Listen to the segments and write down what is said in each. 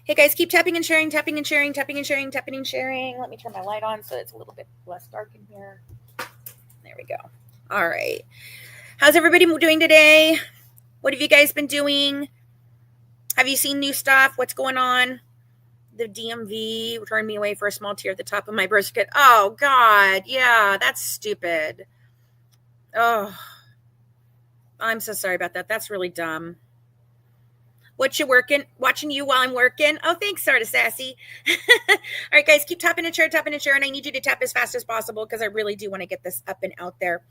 Hey guys, keep tapping and sharing, tapping and sharing, tapping and sharing, tapping and sharing. Let me turn my light on so it's a little bit less dark in here. There we go. All right. How's everybody doing today? What have you guys been doing? Have you seen new stuff? What's going on? The DMV turned me away for a small tear at the top of my brisket. Oh, God. Yeah, that's stupid. Oh, I'm so sorry about that. That's really dumb. What you working? Watching you while I'm working. Oh, thanks, Sarda Sassy. All right, guys, keep tapping and share, and I need you to tap as fast as possible because I really do want to get this up and out there.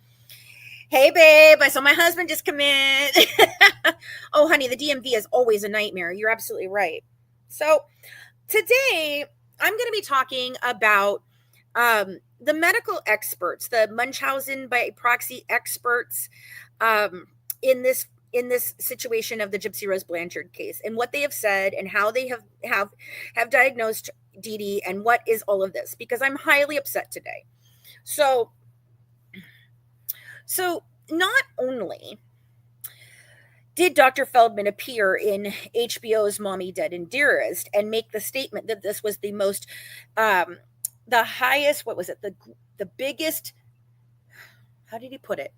Hey, babe, I saw my husband just come in. Oh, honey, the DMV is always a nightmare. You're absolutely right. So today I'm going to be talking about the medical experts, the Munchausen by proxy experts in this situation of the Gypsy Rose Blanchard case and what they have said and how they have diagnosed Dee Dee and what is all of this, because I'm highly upset today. So not only did Dr. Feldman appear in HBO's Mommy, Dead and Dearest and make the statement that this was the most, the highest, what was it? The biggest, how did he put it?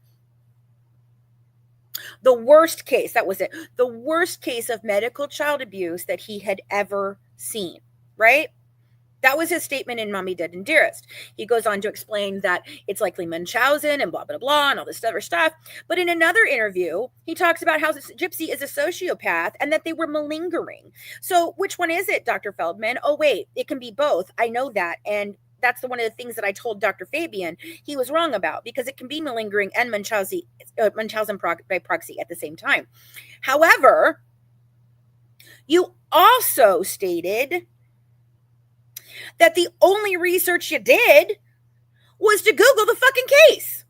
The worst case, that was it. The worst case of medical child abuse that he had ever seen, right? That was his statement in Mommy, Dead and Dearest. He goes on to explain that it's likely Munchausen and blah, blah, blah, and all this other stuff. But in another interview, he talks about how Gypsy is a sociopath and that they were malingering. So which one is it, Dr. Feldman? Oh, wait, it can be both. I know that. And that's one of the things that I told Dr. Fabian he was wrong about, because it can be malingering and Munchausen by proxy at the same time. However, you also stated that the only research you did was to Google the fucking case.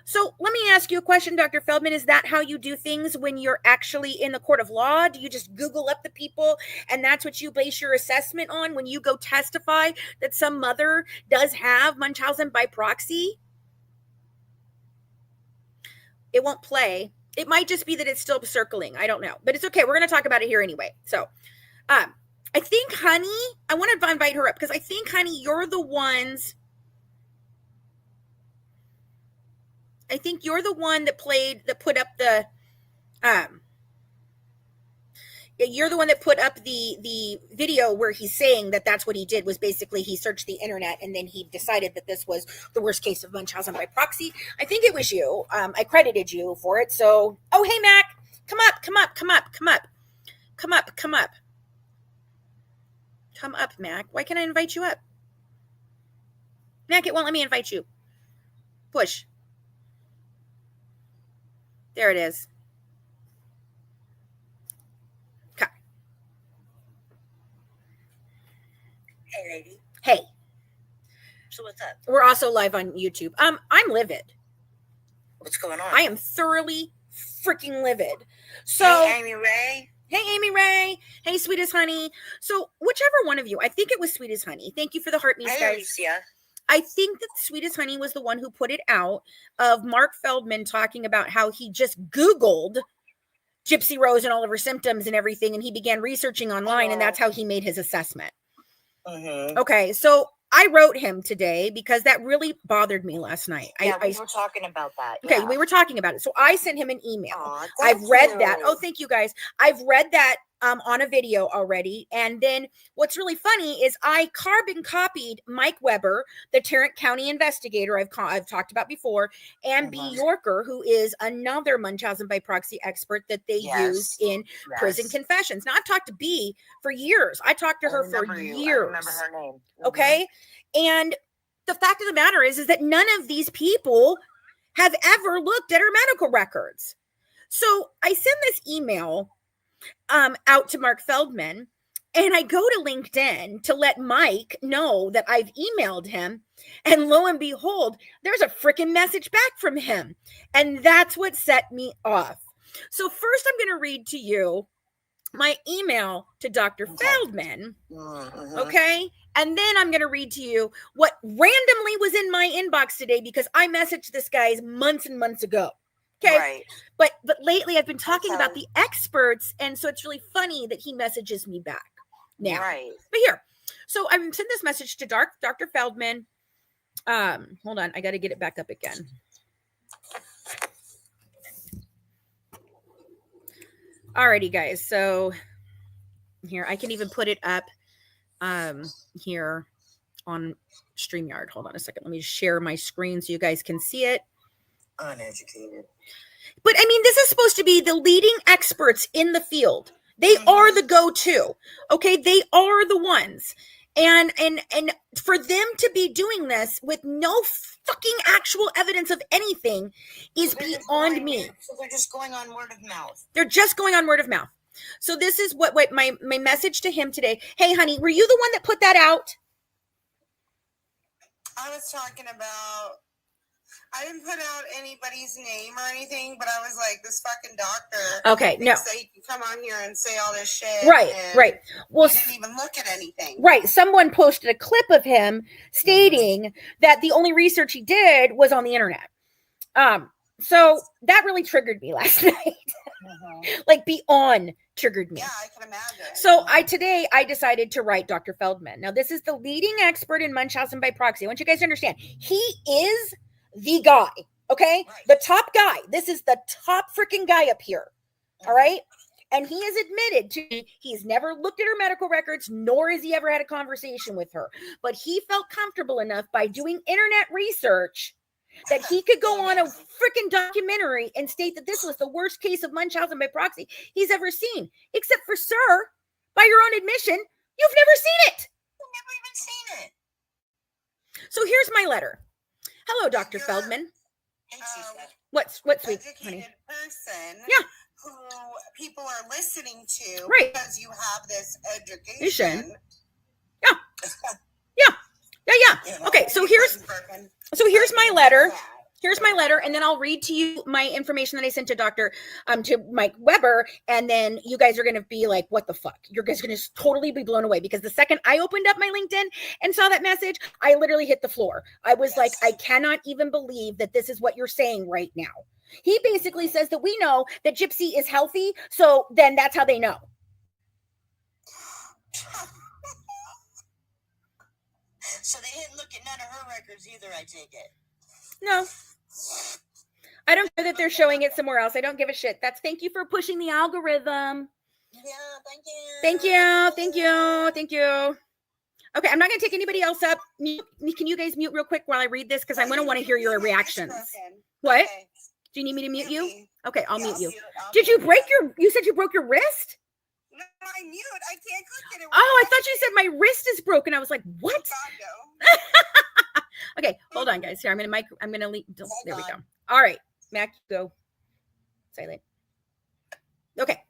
So let me ask you a question, Dr. Feldman. Is that how you do things when you're actually in the court of law? Do you just Google up the people and that's what you base your assessment on when you go testify that some mother does have Munchausen by proxy? It won't play. It might just be that it's still circling. I don't know. But it's okay. We're going to talk about it here anyway. So, I think, honey, I want to invite her up because I think, honey, you're the one that put up the, you're the one that put up the video where he's saying that that's what he did, was basically he searched the internet and then he decided that this was the worst case of Munchausen by proxy. I think it was you. I credited you for it. So, oh, hey, Mac, come up. Come up, Mac. Why can't I invite you up? Mac, it won't let me invite you. Push. There it is. Okay. Hey, lady. Hey. So what's up? We're also live on YouTube. I'm livid. What's going on? I am thoroughly freaking livid. So, hey, Amy Ray. Hey, Amy Ray. Hey, Sweet as Honey. So, whichever one of you, I think it was Sweet as Honey. Thank you for the heart, guys. Alicia. I think that Sweet as Honey was the one who put it out, of Mark Feldman talking about how he just Googled Gypsy Rose and all of her symptoms and everything, and he began researching online, and that's how he made his assessment. Mm-hmm. Okay, so I wrote him today because that really bothered me last night. Yeah, we were talking about that. Okay, yeah. We were talking about it. So I sent him an email. Aw, I've read you. that. Oh, thank you guys. I've read that on a video already. And then what's really funny is I carbon copied Mike Weber, the Tarrant County investigator I've talked about before, and B. Yorker, who is another Munchausen by proxy expert that they used in prison confessions. Now, I've talked to B for years. I talked to her for years. I remember her name. Mm-hmm. Okay? And the fact of the matter is that none of these people have ever looked at her medical records. So I send this email out to Mark Feldman, and I go to LinkedIn to let Mike know that I've emailed him, and lo and behold, there's a freaking message back from him, and that's what set me off. So first I'm going to read to you my email to Dr. Feldman, okay? And then I'm going to read to you what randomly was in my inbox today because I messaged this guy months and months ago, Okay. Right. But lately I've been talking Okay. about the experts, and so it's really funny that he messages me back now. Right. But here, so I'm sending this message to Dr. Feldman. Hold on, I got to get it back up again. Alrighty, guys. So here, I can even put it up here on StreamYard. Hold on a second. Let me share my screen so you guys can see it. Uneducated. But I mean, this is supposed to be the leading experts in the field. They are the go-to. Okay, they are the ones. And for them to be doing this with no fucking actual evidence of anything is beyond me. So they're just going on word of mouth. They're just going on word of mouth. So this is what my message to him today. Hey, honey, were you the one that put that out? I was talking about, I didn't put out anybody's name or anything, but I was like, this fucking doctor. Okay, no. So he can come on here and say all this shit. Right. Well, he didn't even look at anything. Right. Someone posted a clip of him stating that the only research he did was on the internet. So that really triggered me last night. Like beyond triggered me. Yeah, I can imagine. So today I decided to write Dr. Feldman. Now, this is the leading expert in Munchausen by proxy. I want you guys to understand. He is the guy. Okay? Right. The top guy. This is the top freaking guy up here. All right? And he has admitted to me he's never looked at her medical records, nor has he ever had a conversation with her. But he felt comfortable enough by doing internet research that he could go on a freaking documentary and state that this was the worst case of Munchausen by proxy he's ever seen. Except for, sir, by your own admission, you've never seen it. I've never even seen it. So here's my letter. Hello, Dr. Feldman. What's sweet, honey? Educated person. Yeah. Who people are listening to. Right. Because you have this education. Yeah. Okay, so here's my letter. Here's my letter, and then I'll read to you my information that I sent to to Mike Weber, and then you guys are going to be like, what the fuck? You guys are going to totally be blown away, because the second I opened up my LinkedIn and saw that message, I literally hit the floor. I was like, I cannot even believe that this is what you're saying right now. He basically says that we know that Gypsy is healthy, so then that's how they know. So they didn't look at none of her records either, I take it. No. I don't care that they're showing it somewhere else. I don't give a shit. Thank you for pushing the algorithm. Yeah, Thank you. Okay, I'm not going to take anybody else up. Can you guys mute real quick while I read this? Because I'm going to want to hear your reactions. What? Okay. Do you need me to mute you? me. Okay, I'll mute you. I'll Did you mute break you said you broke your wrist? No, I mute. I can't click it. Oh, I thought you said my wrist is broken. I was like, what? Okay, hold on, guys. Here, I'm gonna leave. There we go. All right, Mac, go. Silent. Okay.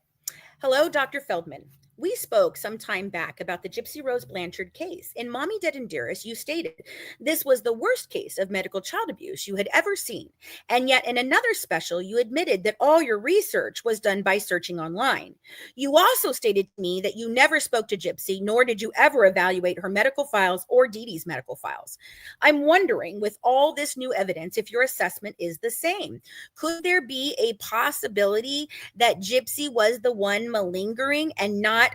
Hello, Dr. Feldman. We spoke some time back about the Gypsy Rose Blanchard case. In Mommy Dead and Dearest, you stated this was the worst case of medical child abuse you had ever seen. And yet in another special, you admitted that all your research was done by searching online. You also stated to me that you never spoke to Gypsy, nor did you ever evaluate her medical files or Dee Dee's medical files. I'm wondering, with all this new evidence, if your assessment is the same. Could there be a possibility that Gypsy was the one malingering and not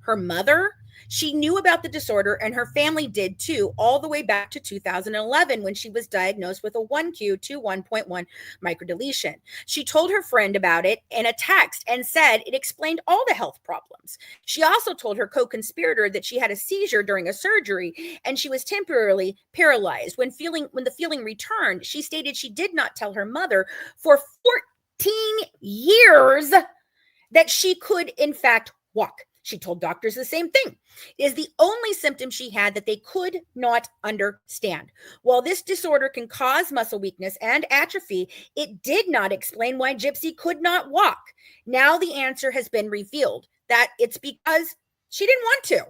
her mother? She knew about the disorder, and her family did too, all the way back to 2011 when she was diagnosed with a 1q21.1 microdeletion. She told her friend about it in a text and said it explained all the health problems. She also told her co-conspirator that she had a seizure during a surgery and she was temporarily paralyzed. When the feeling returned, she stated she did not tell her mother for 14 years that she could in fact walk. She told doctors the same thing. It is the only symptom she had that they could not understand. While this disorder can cause muscle weakness and atrophy, it did not explain why Gypsy could not walk. Now the answer has been revealed, that it's because she didn't want to.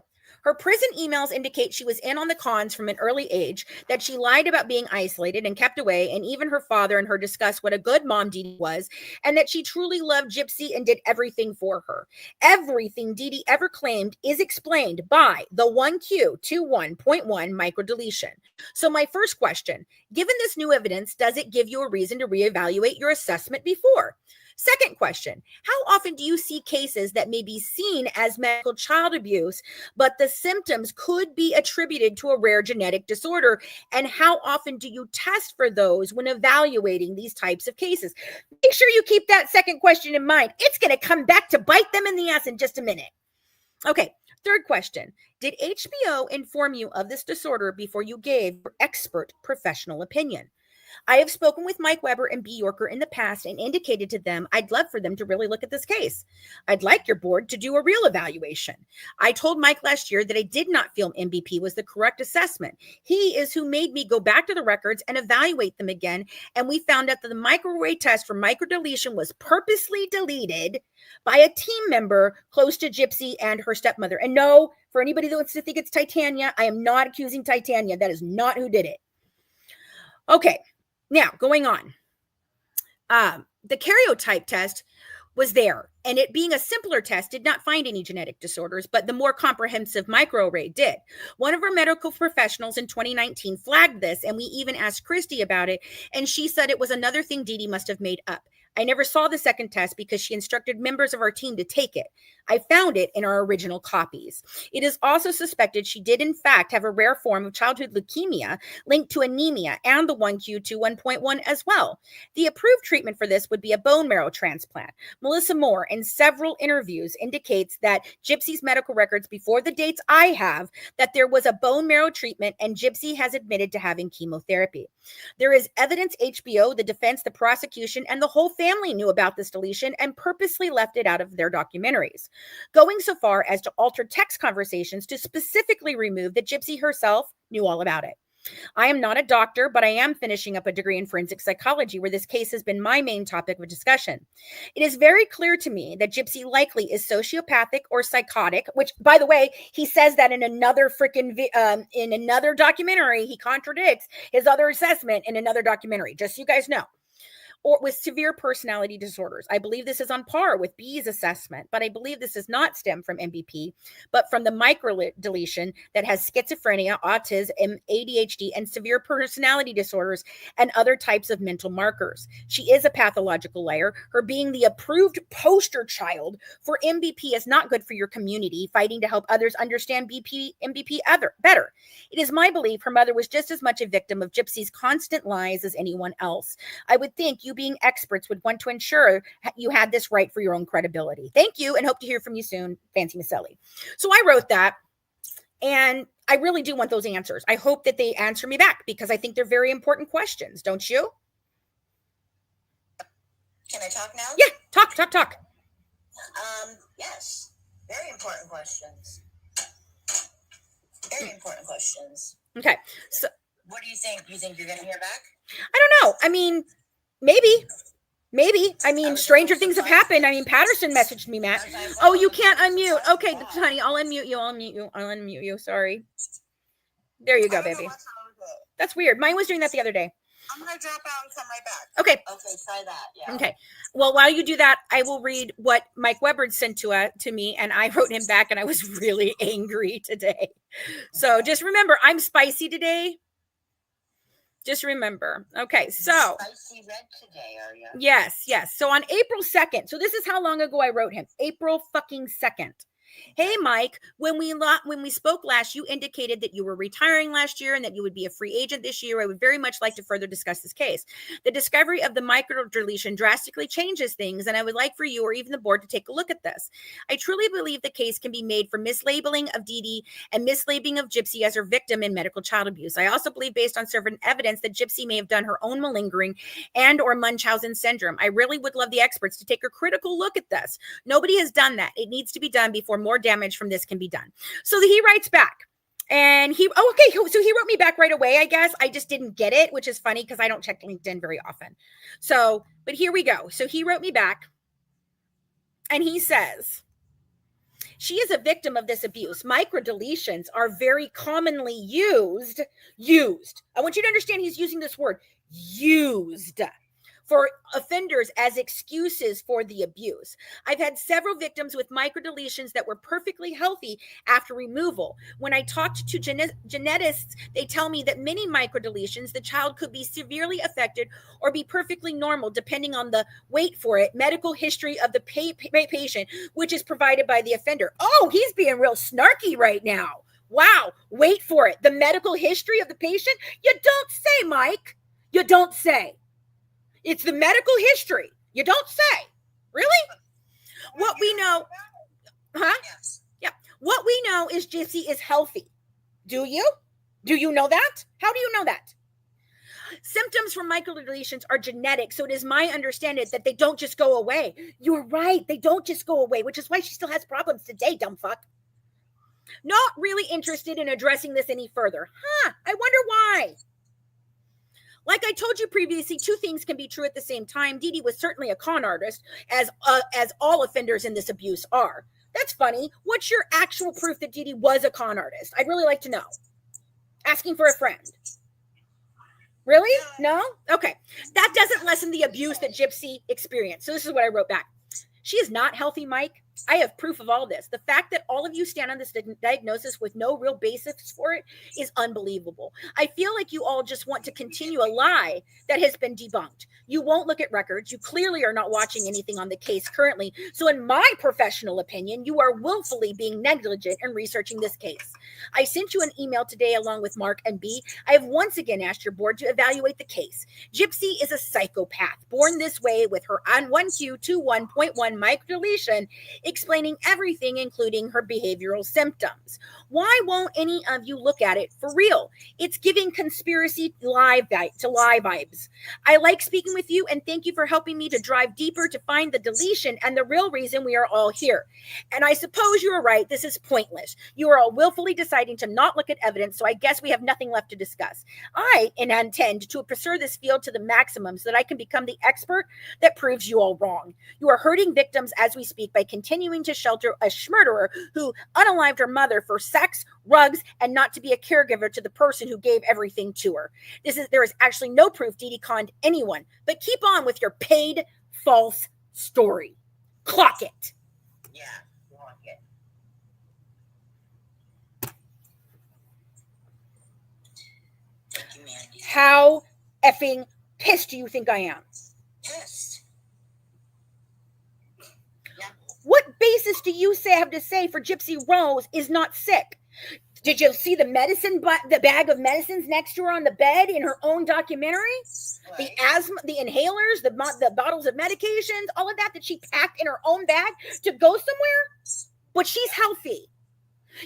Her prison emails indicate she was in on the cons from an early age, that she lied about being isolated and kept away, and even her father and her discussed what a good mom Dee Dee was, and that she truly loved Gypsy and did everything for her. Everything Dee Dee ever claimed is explained by the 1Q21.1 microdeletion. So my first question, given this new evidence, does it give you a reason to reevaluate your assessment before? Second question, how often do you see cases that may be seen as medical child abuse, but the symptoms could be attributed to a rare genetic disorder? And how often do you test for those when evaluating these types of cases? Make sure you keep that second question in mind. It's going to come back to bite them in the ass in just a minute. Okay, third question. Did HBO inform you of this disorder before you gave your expert professional opinion? I have spoken with Mike Weber and B. Yorker in the past and indicated to them I'd love for them to really look at this case. I'd like your board to do a real evaluation. I told Mike last year that I did not feel MBP was the correct assessment. He is who made me go back to the records and evaluate them again, and we found out that the microarray test for microdeletion was purposely deleted by a team member close to Gypsy and her stepmother. And no, for anybody that wants to think it's Titania, I am not accusing Titania. That is not who did it. Okay. Now, going on, the karyotype test was there, and it being a simpler test did not find any genetic disorders, but the more comprehensive microarray did. One of our medical professionals in 2019 flagged this, and we even asked Christy about it, and she said it was another thing Dee Dee must have made up. I never saw the second test because she instructed members of our team to take it. I found it in our original copies. It is also suspected she did in fact have a rare form of childhood leukemia linked to anemia and the 1Q21.1 as well. The approved treatment for this would be a bone marrow transplant. Melissa Moore, in several interviews, indicates that Gypsy's medical records before the dates I have, that there was a bone marrow treatment and Gypsy has admitted to having chemotherapy. There is evidence HBO, the defense, the prosecution, and the whole family knew about this deletion and purposely left it out of their documentaries, going so far as to alter text conversations to specifically remove that Gypsy herself knew all about it. I am not a doctor, but I am finishing up a degree in forensic psychology where this case has been my main topic of discussion. It is very clear to me that Gypsy likely is sociopathic or psychotic, which, by the way, he says that in another in another documentary. He contradicts his other assessment in another documentary, just so you guys know. Or with severe personality disorders. I believe this is on par with B's assessment, but I believe this does not stem from MBP, but from the microdeletion that has schizophrenia, autism, ADHD, and severe personality disorders and other types of mental markers. She is a pathological liar. Her being the approved poster child for MBP is not good for your community, fighting to help others understand MBP better. It is my belief her mother was just as much a victim of Gypsy's constant lies as anyone else. I would think you being experts would want to ensure you had this right for your own credibility. Thank you and hope to hear from you soon, Fancy Maselli. So I wrote that and I really do want those answers. I hope that they answer me back because I think they're very important questions. Don't you? Can I talk now? Yeah, talk. Yes. Very important questions. Very important questions. Okay. So what do you think? You think you're going to hear back? I don't know. I mean, maybe. I mean, stranger things have happened. I mean, Patterson messaged me, Matt. Oh, you can't unmute. Okay, honey, I'll unmute you. Sorry. There you go, baby. That's weird. Mine was doing that the other day. I'm going to drop out and come right back. Okay. Okay, try that. Yeah. Okay. Well, while you do that, I will read what Mike Weber sent to me, and I wrote him back, and I was really angry today. So just remember, I'm spicy today. Just remember. Okay, so. Spicy red today, are you? Yes. So on April 2nd, so this is how long ago I wrote him. April fucking 2nd. Hey, Mike, when we spoke last, you indicated that you were retiring last year and that you would be a free agent this year. I would very much like to further discuss this case. The discovery of the microdeletion drastically changes things, and I would like for you or even the board to take a look at this. I truly believe the case can be made for mislabeling of Dee Dee and mislabeling of Gypsy as her victim in medical child abuse. I also believe, based on certain evidence, that Gypsy may have done her own malingering and or Munchausen syndrome. I really would love the experts to take a critical look at this. Nobody has done that. It needs to be done before more damage from this can be done. So he writes back and so he wrote me back right away. I guess I just didn't get it, which is funny because I don't check LinkedIn very often. So, but here we go. So he wrote me back and he says, She is a victim of this abuse. Microdeletions are very commonly used. I want you to understand he's using this word, used, for offenders as excuses for the abuse. I've had several victims with microdeletions that were perfectly healthy after removal. When I talked to geneticists, they tell me that many microdeletions, the child could be severely affected or be perfectly normal, depending on the, wait for it, medical history of the patient, which is provided by the offender. Oh, he's being real snarky right now. Wow, wait for it. The medical history of the patient? You don't say, Mike. You don't say. It's the medical history. You don't say. Really? What we know, huh? Yes. Yeah. What we know is Gypsy is healthy. Do you? Do you know that? How do you know that? Symptoms from microdeletions are genetic, so it is my understanding that they don't just go away. You're right. They don't just go away, which is why she still has problems today, dumb fuck. Not really interested in addressing this any further. Huh. I wonder why. Like I told you previously, two things can be true at the same time. Dee Dee was certainly a con artist, as all offenders in this abuse are. That's funny. What's your actual proof that Dee Dee was a con artist? I'd really like to know. Asking for a friend. Really? No? Okay. That doesn't lessen the abuse that Gypsy experienced. So this is what I wrote back. She is not healthy, Mike. I have proof of all this. The fact that all of you stand on this diagnosis with no real basis for it is unbelievable. I feel like you all just want to continue a lie that has been debunked. You won't look at records. You clearly are not watching anything on the case currently. So in my professional opinion, you are willfully being negligent in researching this case. I sent you an email today along with Mark and B. I have once again asked your board to evaluate the case. Gypsy is a psychopath, born this way with her on 1Q21.1 microdeletion, explaining everything, including her behavioral symptoms. Why won't any of you look at it for real? It's giving conspiracy lie vibes. I like speaking with you, and thank you for helping me to drive deeper to find the deletion and the real reason we are all here. And I suppose you are right. This is pointless. You are all willfully deciding to not look at evidence, so I guess we have nothing left to discuss. I intend to pursue this field to the maximum so that I can become the expert that proves you all wrong. You are hurting victims as we speak by continuing to shelter a murderer who unalived her mother for sex, rugs, and not to be a caregiver to the person who gave everything to her. There is actually no proof Dee Dee conned anyone, but keep on with your paid false story. Clock it. Yeah, clock it. Thank you, Mandy. How effing pissed do you think I am? Pissed. What basis do you have to say for Gypsy Rose is not sick? Did you see the bag of medicines next to her on the bed in her own documentary? Right. The asthma, the inhalers, the bottles of medications, all of that she packed in her own bag to go somewhere? But she's healthy.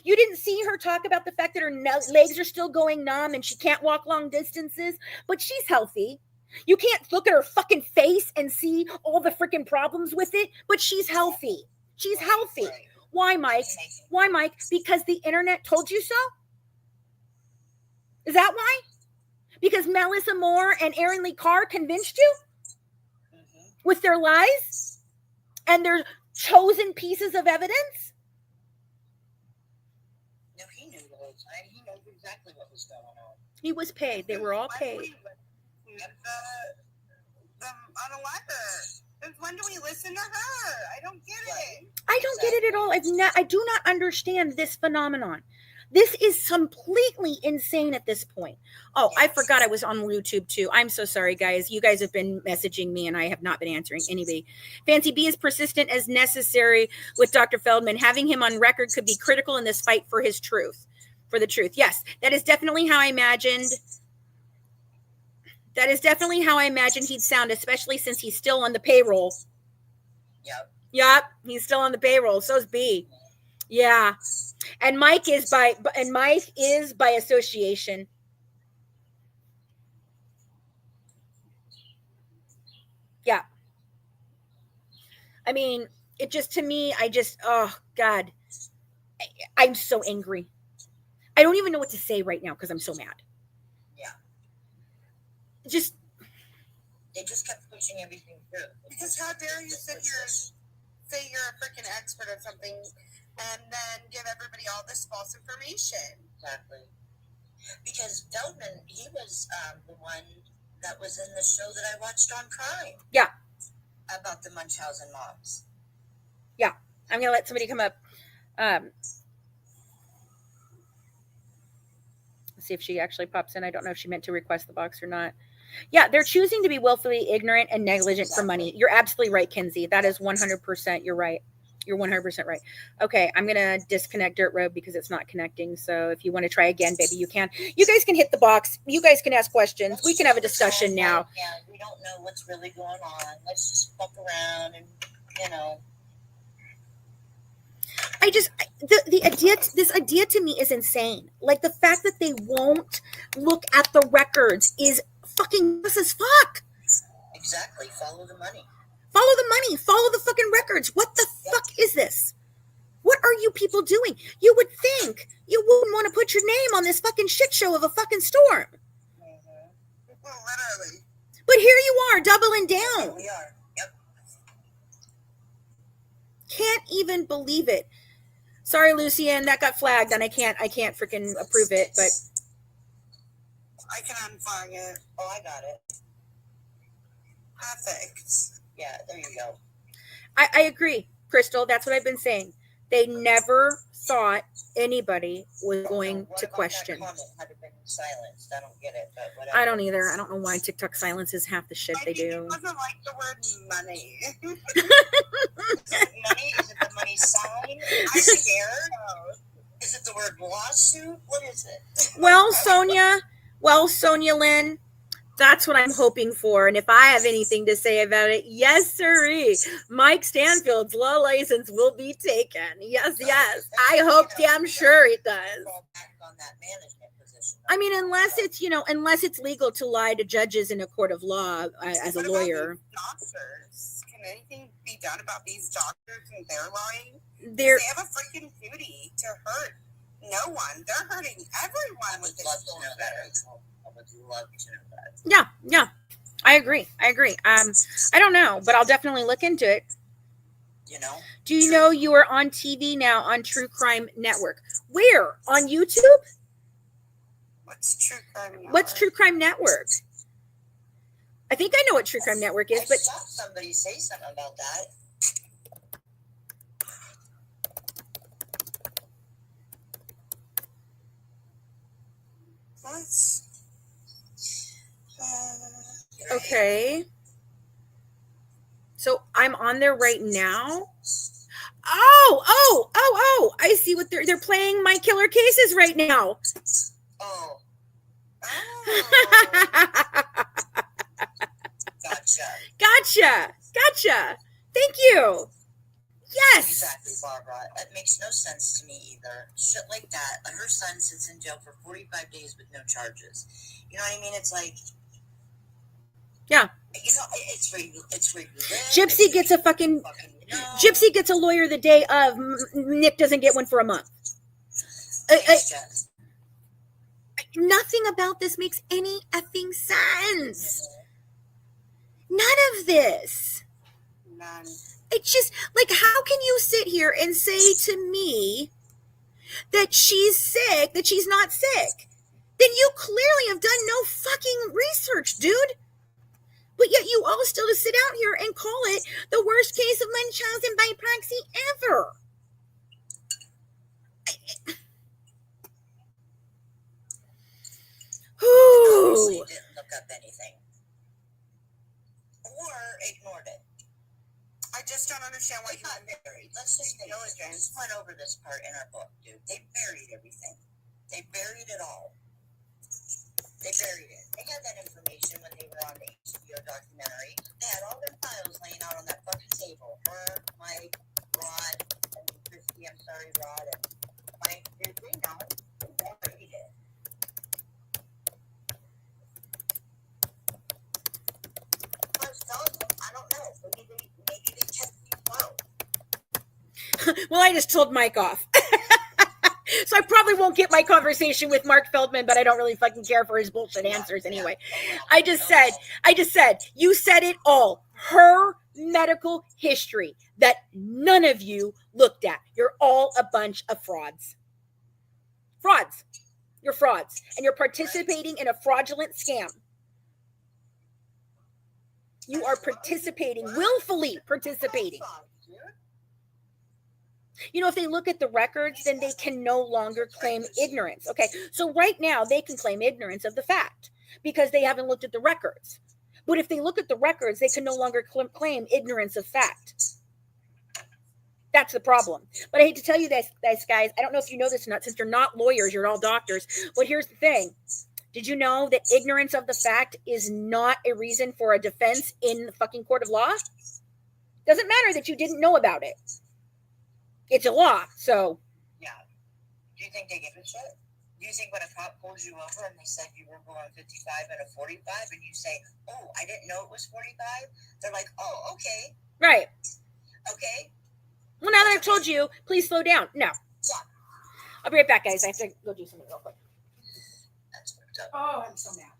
You didn't see her talk about the fact that her legs are still going numb and she can't walk long distances, but she's healthy. You can't look at her fucking face and see all the freaking problems with it, but she's healthy. She's healthy. Right. Why, Mike? Why, Mike? Because the internet told you so? Is that why? Because Melissa Moore and Erin Lee Carr convinced you? Mm-hmm. With their lies? And their chosen pieces of evidence? No, he knew the whole time. He knew exactly what was going on. He was paid. They were all paid. The unaliver. When do we listen to her? I don't get it. I don't get it at all. I do not understand this phenomenon. This is completely insane at this point. Oh, yes. I forgot I was on YouTube too. I'm so sorry, guys. You guys have been messaging me and I have not been answering anybody. Fancy B is persistent as necessary with Dr. Feldman. Having him on record could be critical in this fight for his truth, for the truth. Yes, that is definitely how I imagined. That is definitely how I imagined he'd sound, especially since he's still on the payroll. Yep, he's still on the payroll. So's B. Yeah. And Mike is by association. Yeah. I mean, it just, to me, oh God, I'm so angry. I don't even know what to say right now because I'm so mad. They just kept pushing everything through. Because how dare you sit here and say you're a freaking expert at something and then give everybody all this false information. Exactly. Because Feldman, he was the one that was in the show that I watched on Prime. Yeah. About the Munchausen moms. Yeah. I'm going to let somebody come up. Let's see if she actually pops in. I don't know if she meant to request the box or not. Yeah, they're choosing to be willfully ignorant and negligent for money. You're absolutely right, Kinsey. That is 100%. You're right. You're 100% right. Okay, I'm going to disconnect Dirt Road because it's not connecting. So if you want to try again, baby, you can. You guys can hit the box. You guys can ask questions. We can have a discussion now. Yeah, we don't know what's really going on. Let's just fuck around and, you know. This idea to me is insane. Like the fact that they won't look at the records is fucking us as fuck. Exactly. Follow the money. Follow the money. Follow the fucking records. What the fuck is this? What are you people doing? You would think you wouldn't want to put your name on this fucking shit show of a fucking storm. Mm-hmm. Well, literally. But here you are, doubling down. We are. Yep. Can't even believe it. Sorry, Lucian, that got flagged, and I can't freaking approve it. But I can unflag it. Oh, I got it. Perfect. Yeah, there you go. I agree, Crystal. That's what I've been saying. They never thought anybody was going to question. That comment had been silenced. I don't get it, but whatever. I don't either. I don't know why TikTok silences half the shit they do. It doesn't like the word money. Is it money? Is it the money sign? I'm scared. Is it the word lawsuit? What is it? Well, Sonia Lynn, that's what I'm hoping for. And if I have anything to say about it, yes, sirree. Mike Stanfield's law license will be taken. Yes. I hope damn sure it does. Fall back on that management position. I mean, unless it's legal to lie to judges in a court of law as a What lawyer. about these doctors? Can anything be done about these doctors and their lying? They have a freaking duty to hurt no one. They're hurting everyone with this bullshit. I would love to know that. Yeah. I agree. I don't know, but I'll definitely look into it. You know? Do you know you are on TV now on True Crime Network? Where? On YouTube? What's True Crime Network? What's True Crime Network? I think I know what True Crime Network is, but I saw somebody say something about that. What? okay. So I'm on there right now. Oh! I see what they're playing My Killer Cases right now. Oh. Gotcha. Thank you. Yes. Exactly, Barbara. That makes no sense to me either. Shit like that. Her son sits in jail for 45 days with no charges. You know what I mean? It's like, yeah. You know, it's where you live. Gypsy gets a fucking Gypsy gets a lawyer the day of. Nick doesn't get one for a month. Nothing about this makes any effing sense. None of this. None. It's just like, how can you sit here and say to me that she's sick, that she's not sick? Then you clearly have done no fucking research, dude. But yet you all still to sit out here and call it the worst case of Munchausen by proxy ever. Obviously didn't look up anything. Or ignored it. I just don't understand why you got buried. Let's just went over this part in our book, dude. They buried everything. They buried it all. They buried it. They had that information when they were on the HBO documentary. They had all their files laying out on that fucking table. Her, Mike, Rod, and Christy, Rod, and Mike. They know. They buried it. I don't know. Maybe they kept you low. Well, I just told Mike off. So I probably won't get my conversation with Mark Feldman, but I don't really fucking care for his bullshit answers anyway. I just said, you said it all. Her medical history. that none of you looked at. You're all a bunch of frauds. Frauds. You're frauds. And you're participating in a fraudulent scam. You are participating, willfully participating. You know, if they look at the records, then they can no longer claim ignorance. Okay, so right now they can claim ignorance of the fact because they haven't looked at the records. But if they look at the records, they can no longer claim ignorance of fact. That's the problem. But I hate to tell you this, guys. I don't know if you know this or not, since you're not lawyers, you're all doctors. But here's the thing. Did you know that ignorance of the fact is not a reason for a defense in the fucking court of law? Doesn't matter that you didn't know about it. It's a law, so. Yeah. Do you think they give a shit? Do you think when a cop pulls you over and they said you were going 55 and a 45 and you say, oh, I didn't know it was 45? They're like, oh, okay. Right. Okay. Well, now that I've told you, please slow down. No. Yeah. I'll be right back, guys. I have to go do something real quick. That's fucked up. Oh, I'm so mad.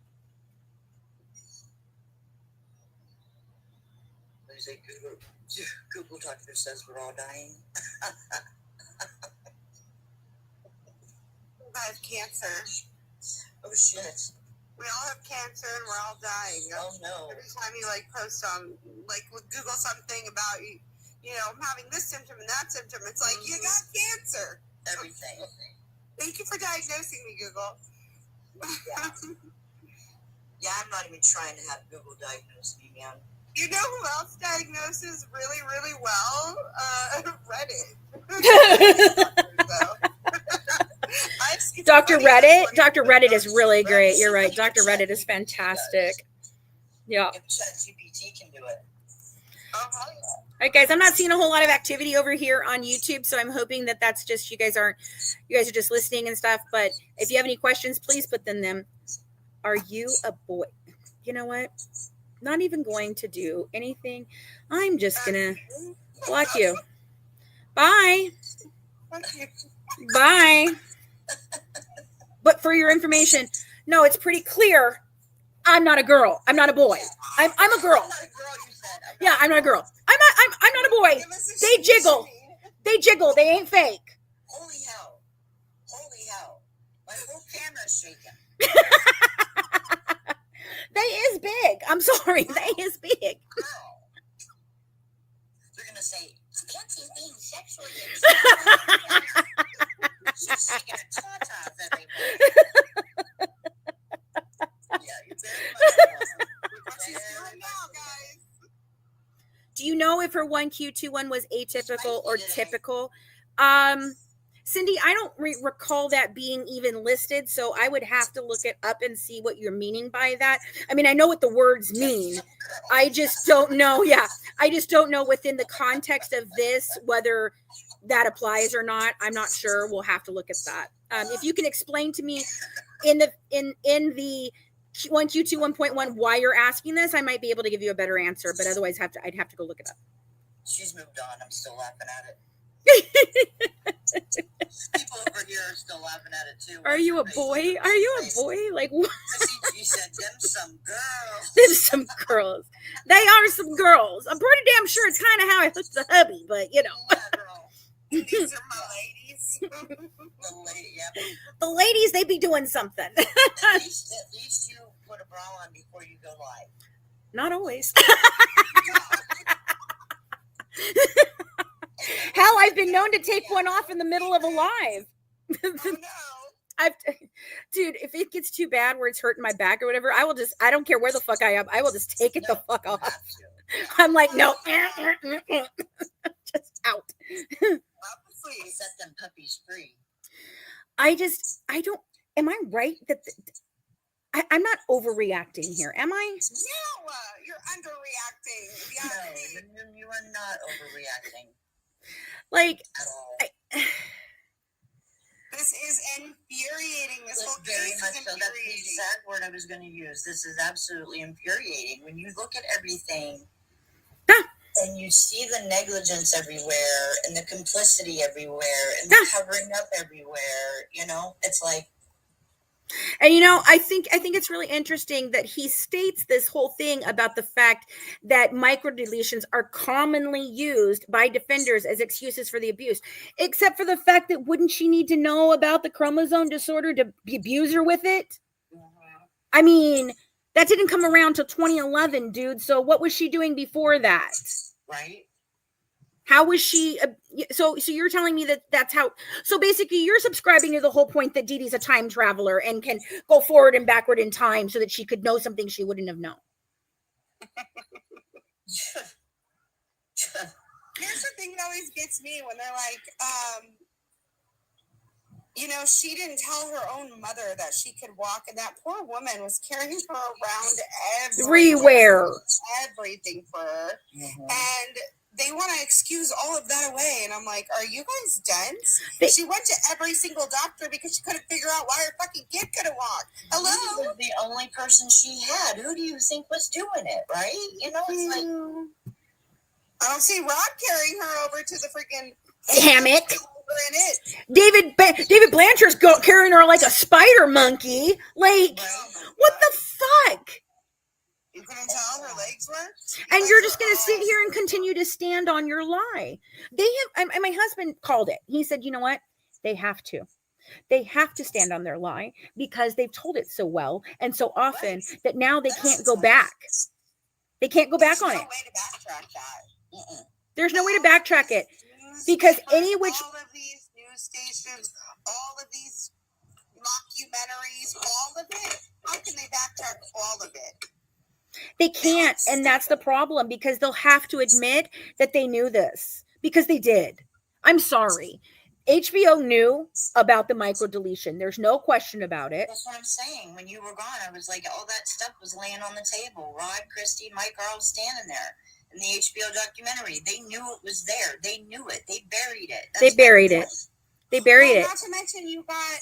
What is it? Google doctor says we're all dying. I have cancer. Oh, shit. We all have cancer and we're all dying. Oh, no. Every time you, post on, Google something about, you know, I'm having this symptom and that symptom, it's like, you got cancer. Everything. Thank you for diagnosing me, Google. Yeah. Yeah, I'm not even trying to have Google diagnose me, man. You know who else diagnoses really, really well? Reddit. Dr. Reddit? Dr. Reddit is really great. You're right. Dr. Reddit is fantastic. Yeah. If ChatGPT can do it. Oh, hell yeah. All right, guys, I'm not seeing a whole lot of activity over here on YouTube, so I'm hoping that that's just you guys are just listening and stuff. But if you have any questions, please put them. Are you a boy? You know what? Not even going to do anything. I'm just gonna block you. Bye. Bye. But for your information, no, it's pretty clear. I'm not a girl. I'm not a boy. I'm a girl. Yeah, I'm not a girl. I'm not a boy. They jiggle. They jiggle. They ain't fake. Holy hell. Holy hell. My whole camera's shaking. They is big. I'm sorry. They is big. Girl. They're going to say, Kenzie's being sexually She's shaking her tatas everywhere. Yeah, you're very much What she's doing now, guys. Do you know if her 1Q21 was atypical or typical? Cindy, I don't recall that being even listed, so I would have to look it up and see what you're meaning by that. I mean, I know what the words mean. I just don't know. Yeah, I just don't know within the context of this whether that applies or not. I'm not sure. We'll have to look at that. If you can explain to me in the 1Q2 1.1 why you're asking this, I might be able to give you a better answer. But otherwise, I'd have to go look it up. She's moved on. I'm still laughing at it. People over here are still laughing at it too. Are you a boy? Are you a boy? Like what? She said, "Them some girls." Them some girls. They are some girls. I'm pretty damn sure it's kind of how I hooked the hubby, but you know. Yeah, girl. These are my ladies. The ladies, they be doing something. At least you put a bra on before you go live. Not always. Hell, I've been known to take one off in the middle of a live. Oh, no. Dude, if it gets too bad where it's hurting my back or whatever, I don't care where the fuck I am. I will just take it the fuck off. I'm like, no. Just out. Please set them puppies free. Am I right that I'm not overreacting here, am I? No, you're underreacting. No, you are not overreacting. Like, at all. This is infuriating. This whole very case much is so. That's the infuriating. exact word I was going to use. This is absolutely infuriating. When you look at everything and you see the negligence everywhere and the complicity everywhere and the covering up everywhere, you know, it's like, And I think it's really interesting that he states this whole thing about the fact that microdeletions are commonly used by defenders as excuses for the abuse, except for the fact that wouldn't she need to know about the chromosome disorder to abuse her with it? I mean, that didn't come around till 2011, dude. So what was she doing before that? Right? How was she? So you're telling me that that's how? So basically, you're subscribing to the whole point that Dee Dee's a time traveler and can go forward and backward in time so that she could know something she wouldn't have known. Here's the thing that always gets me when they're like, she didn't tell her own mother that she could walk, and that poor woman was carrying her around everywhere. Everything for her. Mm-hmm. And they want to excuse all of that away. And I'm like, are you guys dense? She went to every single doctor because she couldn't figure out why her fucking kid couldn't walk. Hello? She was the only person she had. Who do you think was doing it, right? It's like... I don't see Rob carrying her over to the freaking hammock. David Blanchard's carrying her like a spider monkey. Like, what the fuck? You couldn't tell her legs were? And you're just going to sit here and continue to stand on your lie. My husband called it. He said, you know what? They have to. They have to stand on their lie because they've told it so well and so often that now they can't go back. They can't go back on it. There's no way to backtrack that. There's no way to backtrack it because all of these news stations, all of these mockumentaries, all of it, how can they backtrack all of it? They can't, and that's the problem because they'll have to admit that they knew this because they did. I'm sorry. HBO knew about the microdeletion. There's no question about it. That's what I'm saying. When you were gone, I was like, all that stuff was laying on the table. Rod, Christy, Mike are all standing there. In the HBO documentary, they knew it was there. They knew it. They buried it. They buried it. They buried it. Not to mention, you got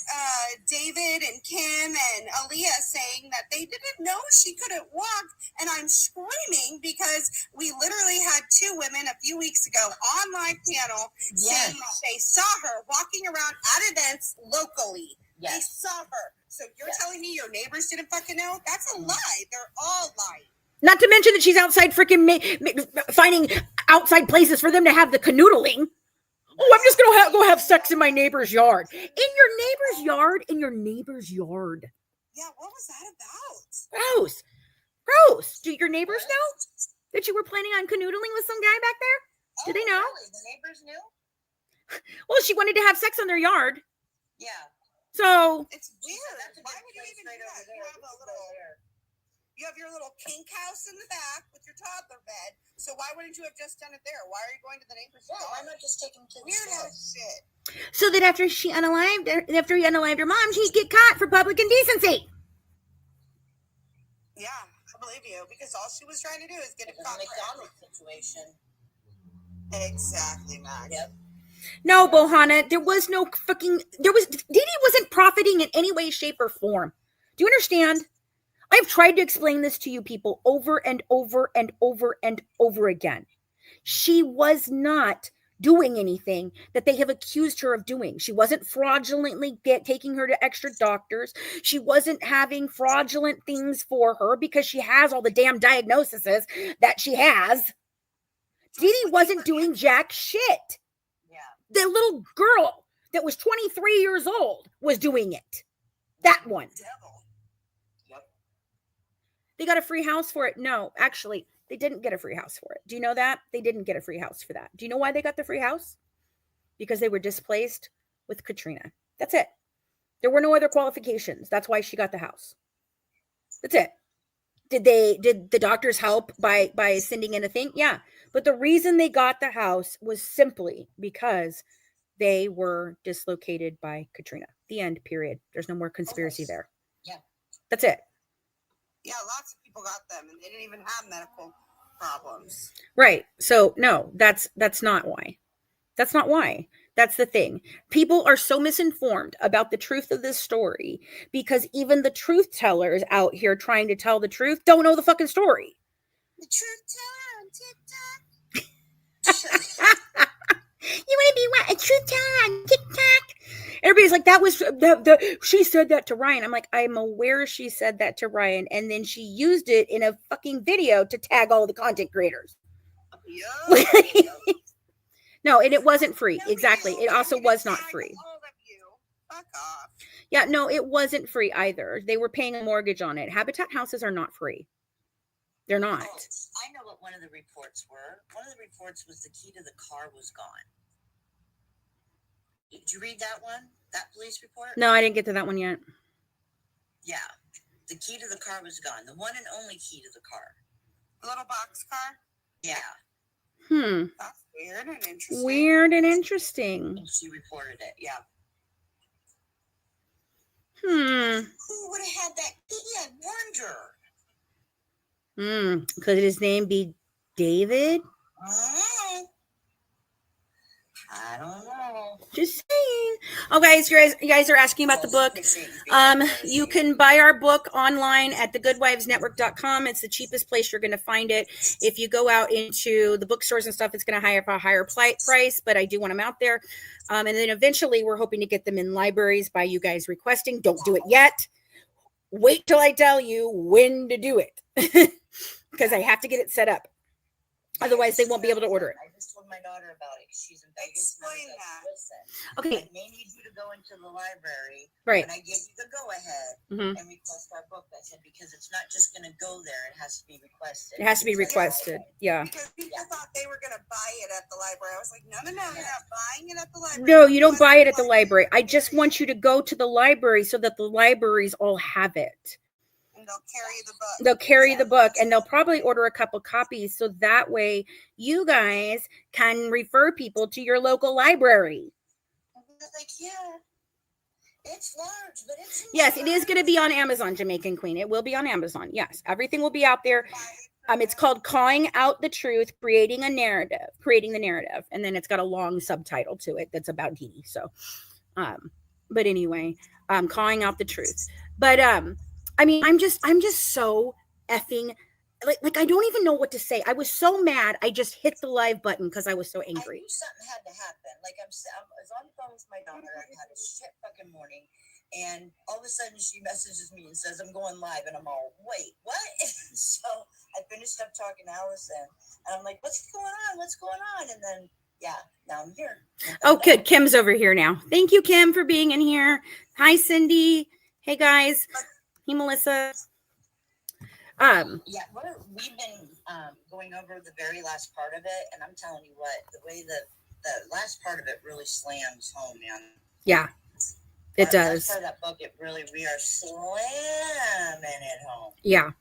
David and Kim and Aaliyah saying that they didn't know she couldn't walk, and I'm screaming because we literally had two women a few weeks ago on live panel saying that they saw her walking around at events locally. Yes. They saw her. So you're telling me your neighbors didn't fucking know? That's a lie. They're all lying. Not to mention that she's outside freaking finding outside places for them to have the canoodling. Oh, I'm just going to go have sex in my neighbor's yard. In your neighbor's yard? In your neighbor's yard. Yeah, what was that about? Gross. Gross. Do your neighbors know that you were planning on canoodling with some guy back there? Do they know? Really? The neighbors knew? Well, she wanted to have sex in their yard. Yeah. So. It's weird. Why would you even do that? You have your little kink house in the back with your toddler bed. So why wouldn't you have just done it there? Why are you going to the neighbor's house? Why not just take him to the weird ass shit? So that after he unalived her mom, she'd get caught for public indecency. Yeah, I believe you. Because all she was trying to do is get a caught. McDonald's situation. Exactly, Max. Yep. No, Bohana, Dee Dee wasn't profiting in any way, shape, or form. Do you understand? I've tried to explain this to you people over and over and over and over again. She was not doing anything that they have accused her of doing. She wasn't fraudulently taking her to extra doctors. She wasn't having fraudulent things for her because she has all the damn diagnoses that she has. Dee Dee wasn't doing jack shit. Yeah. The little girl that was 23 years old was doing it. That one. They got a free house for it. No, actually, they didn't get a free house for it. Do you know that? They didn't get a free house for that. Do you know why they got the free house? Because they were displaced with Katrina. That's it. There were no other qualifications. That's why she got the house. That's it. Did the doctors help by sending in a thing? Yeah. But the reason they got the house was simply because they were dislocated by Katrina. The end, period. There's no more conspiracy there. Yeah. That's it. Yeah, lots of people got them, and they didn't even have medical problems. Right. So, no, that's not why. That's not why. That's the thing. People are so misinformed about the truth of this story because even the truth tellers out here trying to tell the truth don't know the fucking story. The truth teller on TikTok. You want to be what? A truth teller on TikTok? Everybody's everybody's like, that was she said that to Ryan. I'm like, I'm aware she said that to Ryan, and then she used it in a fucking video to tag all the content creators. Yeah. No, and it wasn't free. No, Exactly. It also was not tag free. all of you. Fuck off. Yeah, no, it wasn't free either. They were paying a mortgage on it. Habitat houses are not free. They're not. Oh, I know what one of the reports were. One of the reports was the key to the car was gone. Did you read that one? That police report? No, I didn't get to that one yet. Yeah. The key to the car was gone. The one and only key to the car. The little box car? Yeah. That's weird and interesting. Weird and interesting. And she reported it. Yeah. Who would have had that key? I wonder. Could his name be David? I don't know. Just saying. Oh, guys, you guys are asking about the book. You can buy our book online at thegoodwivesnetwork.com. It's the cheapest place you're going to find it. If you go out into the bookstores and stuff, it's going to have a higher price, but I do want them out there. And then eventually we're hoping to get them in libraries by you guys requesting. Don't do it yet. Wait till I tell you when to do it because I have to get it set up. Otherwise, they won't be able to order it. I just told my daughter about it. She's in Vegas. Explain that. Listen, Okay. I may need you to go into the library. Right. And I gave you the go-ahead and request our book. I said, because it's not just going to go there. It has to be requested. It has to be requested. Yeah. Because people thought they were going to buy it at the library. I was like, no, you're not buying it at the library. No, you don't buy it at the library. I just want you to go to the library so that the libraries all have it. And they'll carry the book. They'll carry the book, and they'll probably order a couple copies so that way you guys can refer people to your local library. Like, yeah, it's large, but it's Yes, it is going to be on Amazon, Jamaican Queen. It will be on Amazon. Yes, everything will be out there. It's called Calling Out the Truth, Creating the Narrative. And then it's got a long subtitle to it that's about Dee Dee. So, but anyway, Calling Out the Truth. But, I mean, I'm just so effing like I don't even know what to say. I was so mad. I just hit the live button because I was so I angry. knew something had to happen. Like I was on the phone with my daughter. I had a shit fucking morning, and all of a sudden she messages me and says I'm going live, and I'm all, wait, what? So I finished up talking to Allison, and I'm like, what's going on? What's going on? And then now I'm here. Oh, good. Kim's over here now. Thank you, Kim, for being in here. Hi, Cindy. Hey, guys. Hey, Melissa. We've been going over the very last part of it, and I'm telling you what, the way the last part of it really slams home, man. Yeah, it does. Part of that book, we are slamming it home. Yeah,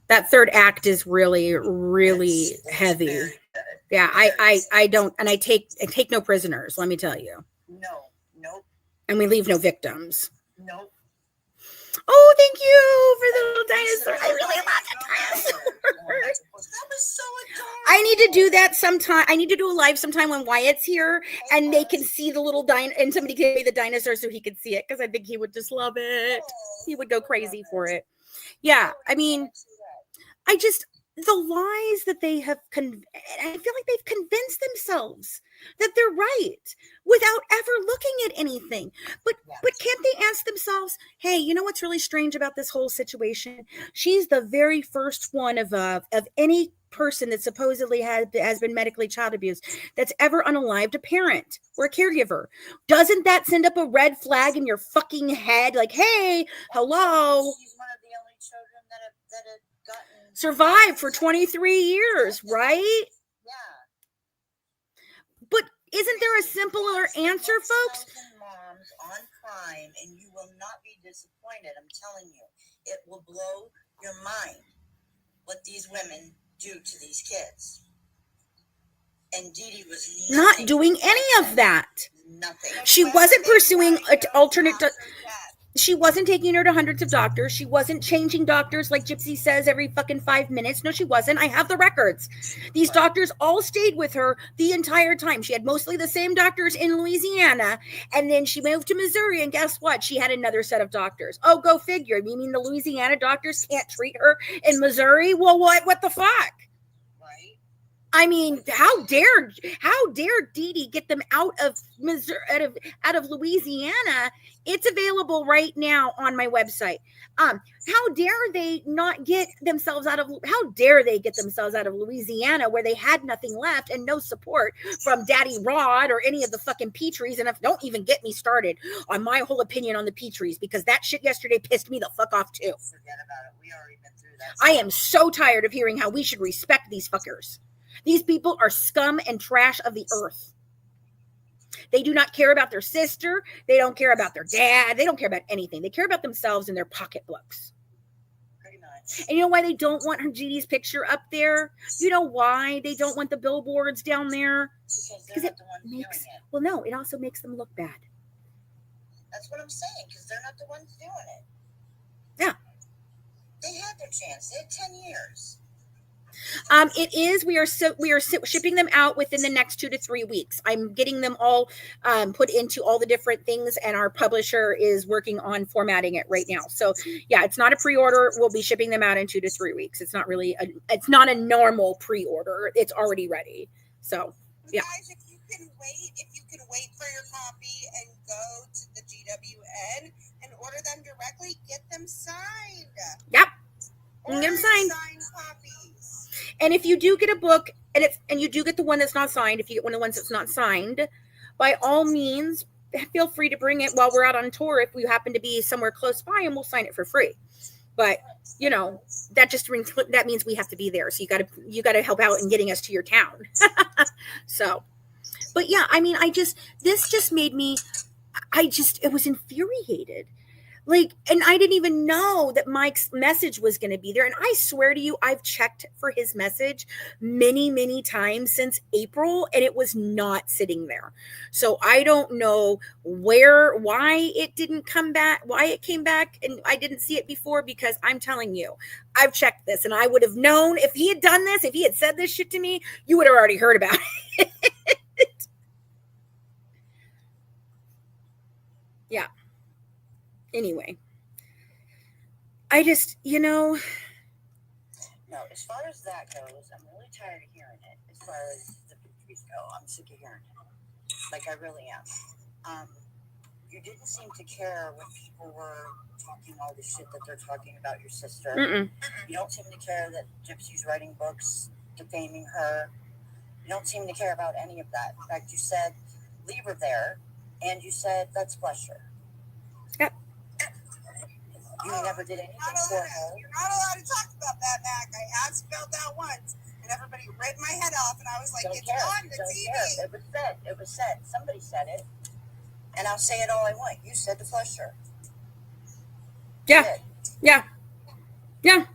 that third act is really, really heavy. Very good. Yeah, I don't, and I take no prisoners. Let me tell you. Nope. And we leave no victims. Nope. Oh, thank you for the little dinosaur. I really love the dinosaur. That was so adorable. I need to do that sometime. I need to do a live sometime when Wyatt's here and they can see the little and somebody can be the dinosaur so he can see it because I think he would just love it. He would go crazy for it. Yeah, I mean, the lies that they have, I feel like they've convinced themselves that they're right without ever looking at anything. But can't they ask themselves, hey, you know what's really strange about this whole situation? She's the very first one of any person that supposedly has been medically child abused that's ever unalived a parent or a caregiver. Doesn't that send up a red flag in your fucking head? Like, hey, hello. She's one of the only children that have gotten survived for 23 years, right? Yeah. But isn't there a simpler answer, folks? Moms on Prime, and you will not be disappointed. I'm telling you, it will blow your mind what these women do to these kids. And Dee Dee was not doing any of that. Nothing. She wasn't pursuing an alternate. She wasn't taking her to hundreds of doctors. She wasn't changing doctors like Gypsy says every fucking 5 minutes. No, she wasn't. I have the records. These doctors all stayed with her the entire time. She had mostly the same doctors in Louisiana. And then she moved to Missouri. And guess what? She had another set of doctors. Oh, go figure. You mean the Louisiana doctors can't treat her in Missouri? Well, what the fuck? Right. I mean, how dare Dee Dee get them out of Missouri, out of Louisiana? It's available right now on my website. How dare they not get themselves out of? How dare they get themselves out of Louisiana, where they had nothing left and no support from Daddy Rod or any of the fucking Petries? And don't even get me started on my whole opinion on the Petries, because that shit yesterday pissed me the fuck off too. Forget about it. We already been through that. I am so tired of hearing how we should respect these fuckers. These people are scum and trash of the earth. They do not care about their sister. They don't care about their dad. They don't care about anything. They care about themselves and their pocketbooks. Pretty much. And you know why they don't want her Gigi's picture up there? You know why they don't want the billboards down there? Because they're not the ones doing it. Well, no, it also makes them look bad. That's what I'm saying, because they're not the ones doing it. Yeah. They had their chance. They had 10 years. It is. We are shipping them out within the next 2 to 3 weeks. I'm getting them all put into all the different things, and our publisher is working on formatting it right now. So yeah, it's not a pre-order. We'll be shipping them out in 2 to 3 weeks. It's not really it's not a normal pre-order. It's already ready. So yeah. Guys, if you can wait for your copy and go to the GWN and order them directly, get them signed. Yep. Order Get them signed. Signed copies. And if you do get a book, and you do get the one that's not signed, if you get one of the ones that's not signed, by all means, feel free to bring it while we're out on tour if we happen to be somewhere close by, and we'll sign it for free. But you know, that means we have to be there. So you gotta help out in getting us to your town. So, but yeah, I mean, this just made me, it was infuriated. Like, and I didn't even know that Mike's message was going to be there. And I swear to you, I've checked for his message many, many times since April, and it was not sitting there. So I don't know why it didn't come back, why it came back, and I didn't see it before, because I'm telling you, I've checked this, and I would have known if he had done this, if he had said this shit to me, you would have already heard about it. Yeah. Anyway, I just, No, as far as that goes, I'm really tired of hearing it. As far as the pictures go, I'm sick of hearing it. Like, I really am. You didn't seem to care when people were talking all the shit that they're talking about your sister. Mm-mm. You don't seem to care that Gypsy's writing books defaming her. You don't seem to care about any of that. In fact, you said, leave her there, and you said, let's flush her. Yep. You never did anything for her. You're not allowed to talk about that, Mac. I asked about that once, and everybody ripped my head off, and I was like, it's on the TV. It was said. Somebody said it. And I'll say it all I want. You said to flush her. Yeah. Yeah. Yeah.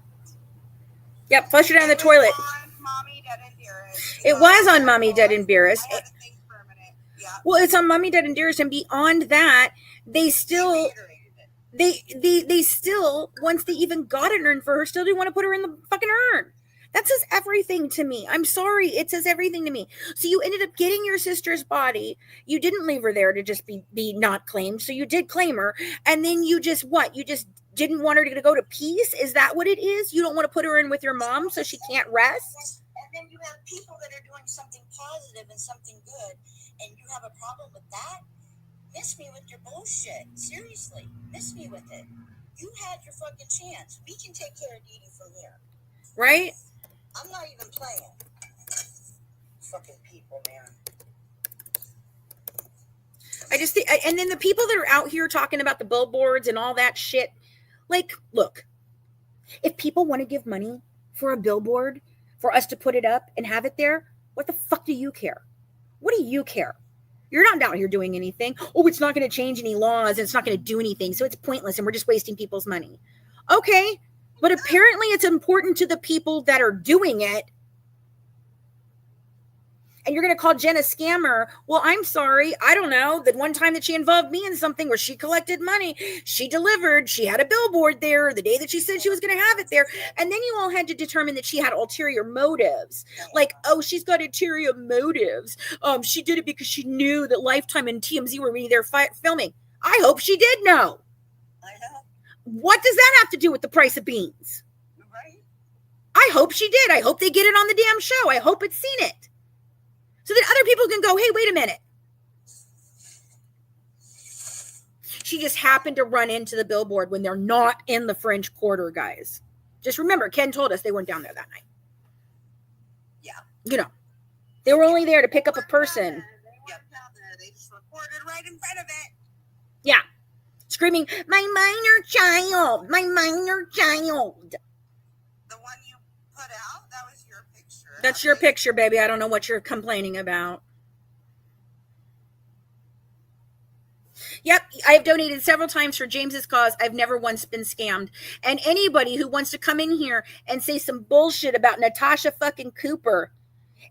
Yep. Flush her down the toilet. On Mommy, Dead, and Dearest. It was on Mommy, Dead, and Dearest. I had to think for a minute. Yeah. Well, it's on Mommy, Dead, and Dearest, and beyond that, they still, they still, once they even got an urn for her, still didn't want to put her in the fucking urn. That says everything to me. I'm sorry. It says everything to me. So you ended up getting your sister's body. You didn't leave her there to just be not claimed. So you did claim her. And then you just, you just didn't want her to go to peace? Is that what it is? You don't want to put her in with your mom so she can't rest? And then you have people that are doing something positive and something good, and you have a problem with that? Miss me with your bullshit. Seriously. Miss me with it. You had your fucking chance. We can take care of Dee Dee from here. Right? I'm not even playing. Fucking people, man. I just think, and then the people that are out here talking about the billboards and all that shit, like, look, if people want to give money for a billboard, for us to put it up and have it there, what the fuck do you care? What do you care? You're not out here doing anything. Oh, it's not going to change any laws, and it's not going to do anything, so it's pointless, and we're just wasting people's money. Okay. But apparently it's important to the people that are doing it. And you're going to call Jen a scammer. Well, I'm sorry. I don't know. The one time that she involved me in something where she collected money, she delivered. She had a billboard there the day that she said she was going to have it there. And then you all had to determine that she had ulterior motives. Like, oh, she's got ulterior motives. She did it because she knew that Lifetime and TMZ were really there filming. I hope she did know. I know. What does that have to do with the price of beans? Right. I I hope she did. I hope they get it on the damn show. I hope it's seen it. So that other people can go, hey, wait a minute. She just happened to run into the billboard when they're not in the French Quarter, guys. Just remember, Ken told us they weren't down there that night. Yeah. You know, they were only there to pick up a person. Yep. They just recorded right in front of it. Yeah. Screaming, my minor child, my minor child. The one you put out, that was your picture. That's your picture, baby. I don't know what you're complaining about. Yep, I've donated several times for James's cause. I've never once been scammed. And anybody who wants to come in here and say some bullshit about Natasha fucking Cooper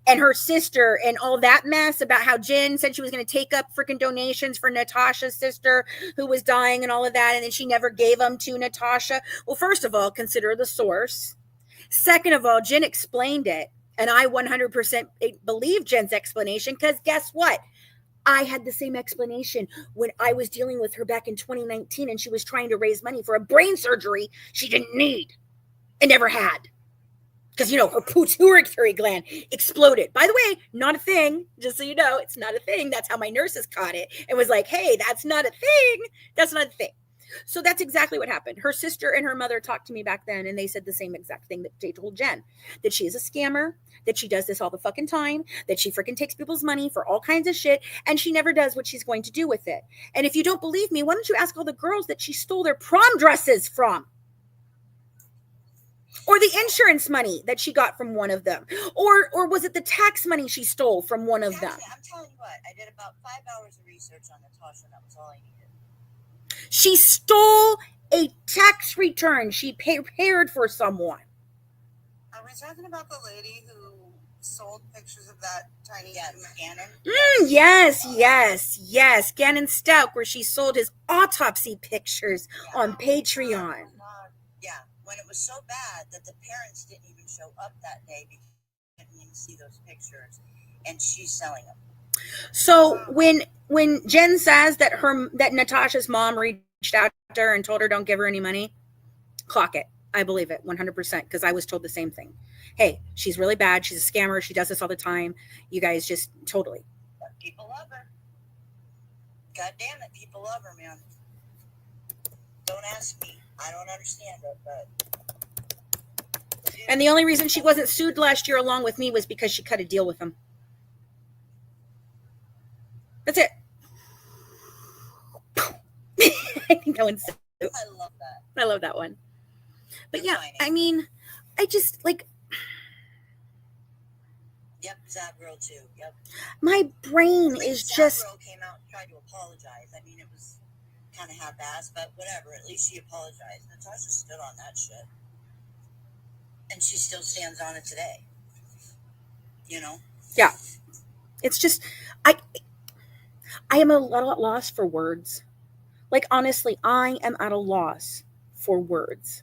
and her sister and all that mess about how Jen said she was going to take up freaking donations for Natasha's sister who was dying and all of that, and then she never gave them to Natasha. Well, first of all, consider the source. Second of all, Jen explained it, and I 100% believe Jen's explanation, because guess what? I had the same explanation when I was dealing with her back in 2019, and she was trying to raise money for a brain surgery she didn't need and never had. Because, you know, her pituitary gland exploded. By the way, not a thing. Just so you know, it's not a thing. That's how my nurses caught it and was like, hey, that's not a thing. That's not a thing. So that's exactly what happened. Her sister and her mother talked to me back then, and they said the same exact thing that they told Jen, that she is a scammer, that she does this all the fucking time, that she freaking takes people's money for all kinds of shit, and she never does what she's going to do with it. And if you don't believe me, why don't you ask all the girls that she stole their prom dresses from? Or the insurance money that she got from one of them? Or was it the tax money she stole from one of them? I'm telling you what, I did about 5 hours of research on Natasha, and that was all I needed. She stole a tax return she prepared for someone. Are we talking about the lady who sold pictures of that tiny Gannon? Yes. Gannon Stout, where she sold his autopsy pictures on Patreon. Yeah, when it was so bad that the parents didn't even show up that day because they didn't even see those pictures, and she's selling them. So when Jen says that Natasha's mom reached out to her and told her don't give her any money, clock it. I believe it 100% because I was told the same thing. Hey, she's really bad. She's a scammer. She does this all the time. You guys just totally. But people love her. God damn it, people love her, man. Don't ask me. I don't understand it, but. And the only reason she wasn't sued last year along with me was because she cut a deal with them. That's it. I think that one's so. I love that. I love that one. But You're yeah, fine. I mean, I just like. Yep, Zap Girl too. Yep. My brain At least is Zap just. Girl came out and tried to apologize. I mean, it was kind of half-assed, but whatever. At least she apologized. Natasha stood on that shit, and she still stands on it today. You know. Yeah, it's just I am a loss for words. Like honestly, I am at a loss for words.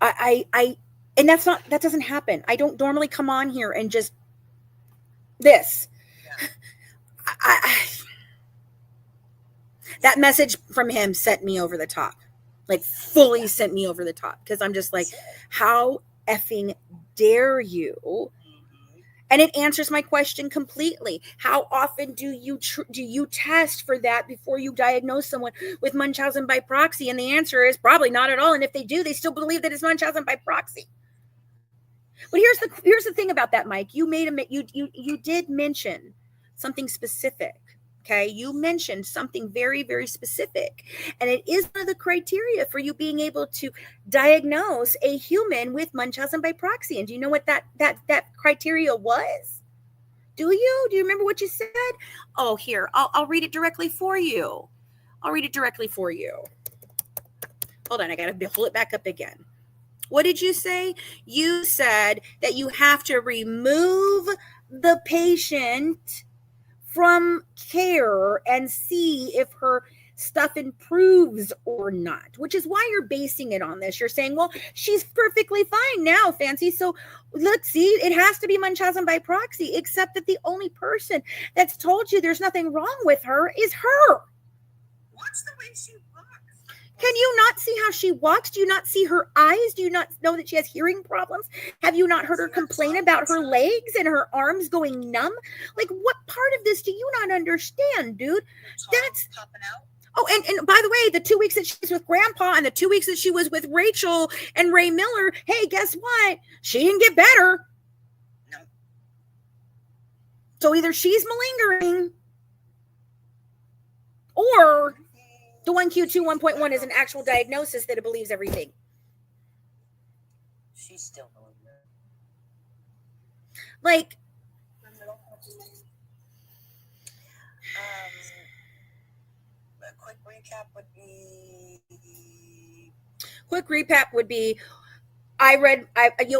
I and that doesn't happen. I don't normally come on here and just this. Yeah. That message from him sent me over the top. Like fully sent me over the top because I'm just like, how effing dare you? And it answers my question completely. How often do you test for that before you diagnose someone with Munchausen by proxy? And the answer is probably not at all. And if they do, they still believe that it's Munchausen by proxy. But here's the thing about that, Mike. You did mention something specific. Okay, you mentioned something very, very specific, and it is one of the criteria for you being able to diagnose a human with Munchausen by proxy. And do you know what that criteria was? Do you remember what you said? Oh, here, I'll read it directly for you. Hold on, I gotta pull it back up again. What did you say? You said that you have to remove the patient from care and see if her stuff improves or not, which is why you're basing it on this. You're saying, well, she's perfectly fine now, Fancy. So look, see, it has to be Munchausen by proxy, except that the only person that's told you there's nothing wrong with her is her. Watch the way she walks. Can you not see how she walks? Do you not see her eyes? Do you not know that she has hearing problems? Have you not heard her complain about her legs and her arms going numb? Like, what part of this do you not understand, dude? That's popping out. Oh, and by the way, the 2 weeks that she was with Grandpa and the 2 weeks that she was with Rachel and Ray Miller, hey, guess what? She didn't get better. No. So either she's malingering or the 1Q2 1.1 is an actual diagnosis that it believes everything. She's still malingering. Like, quick recap would be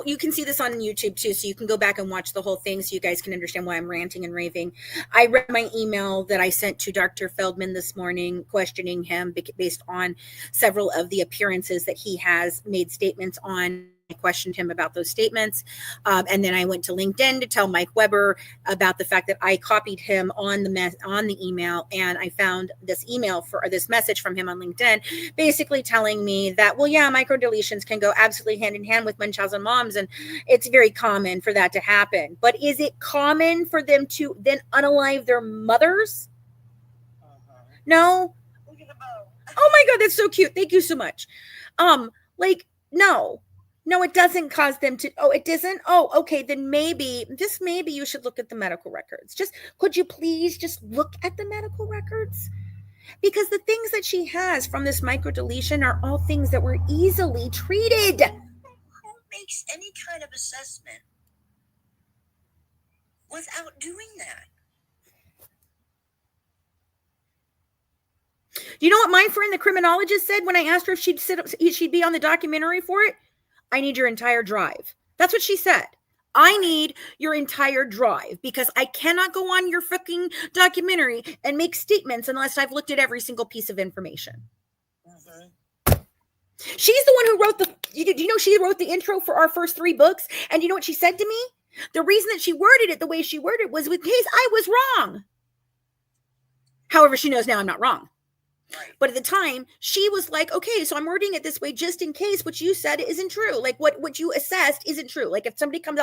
you can see this on YouTube too, so you can go back and watch the whole thing so you guys can understand why I'm ranting and raving. I read my email that I sent to Dr. Feldman this morning, questioning him based on several of the appearances that he has made statements on. I questioned him about those statements. And then I went to LinkedIn to tell Mike Weber about the fact that I copied him on the email. And I found this this message from him on LinkedIn, basically telling me that, well, yeah, microdeletions can go absolutely hand in hand with Munchausen moms. And it's very common for that to happen. But is it common for them to then unalive their mothers? No. Look at the bow. Oh my God, that's so cute. Thank you so much. No, it doesn't cause them to. Oh, it doesn't. Oh, okay. Then maybe you should look at the medical records. Could you please just look at the medical records? Because the things that she has from this microdeletion are all things that were easily treated. Who makes any kind of assessment without doing that? You know what my friend, the criminologist, said when I asked her if she'd be on the documentary for it? I need your entire drive. That's what she said. I need your entire drive because I cannot go on your fucking documentary and make statements unless I've looked at every single piece of information. Mm-hmm. She's the one who wrote you know, she wrote the intro for our first 3 books. And you know what she said to me? The reason that she worded it the way she worded it was in case I was wrong. However, she knows now I'm not wrong. Right. But at the time, she was like, okay, so I'm wording it this way just in case what you said isn't true. Like what you assessed isn't true. Like if somebody comes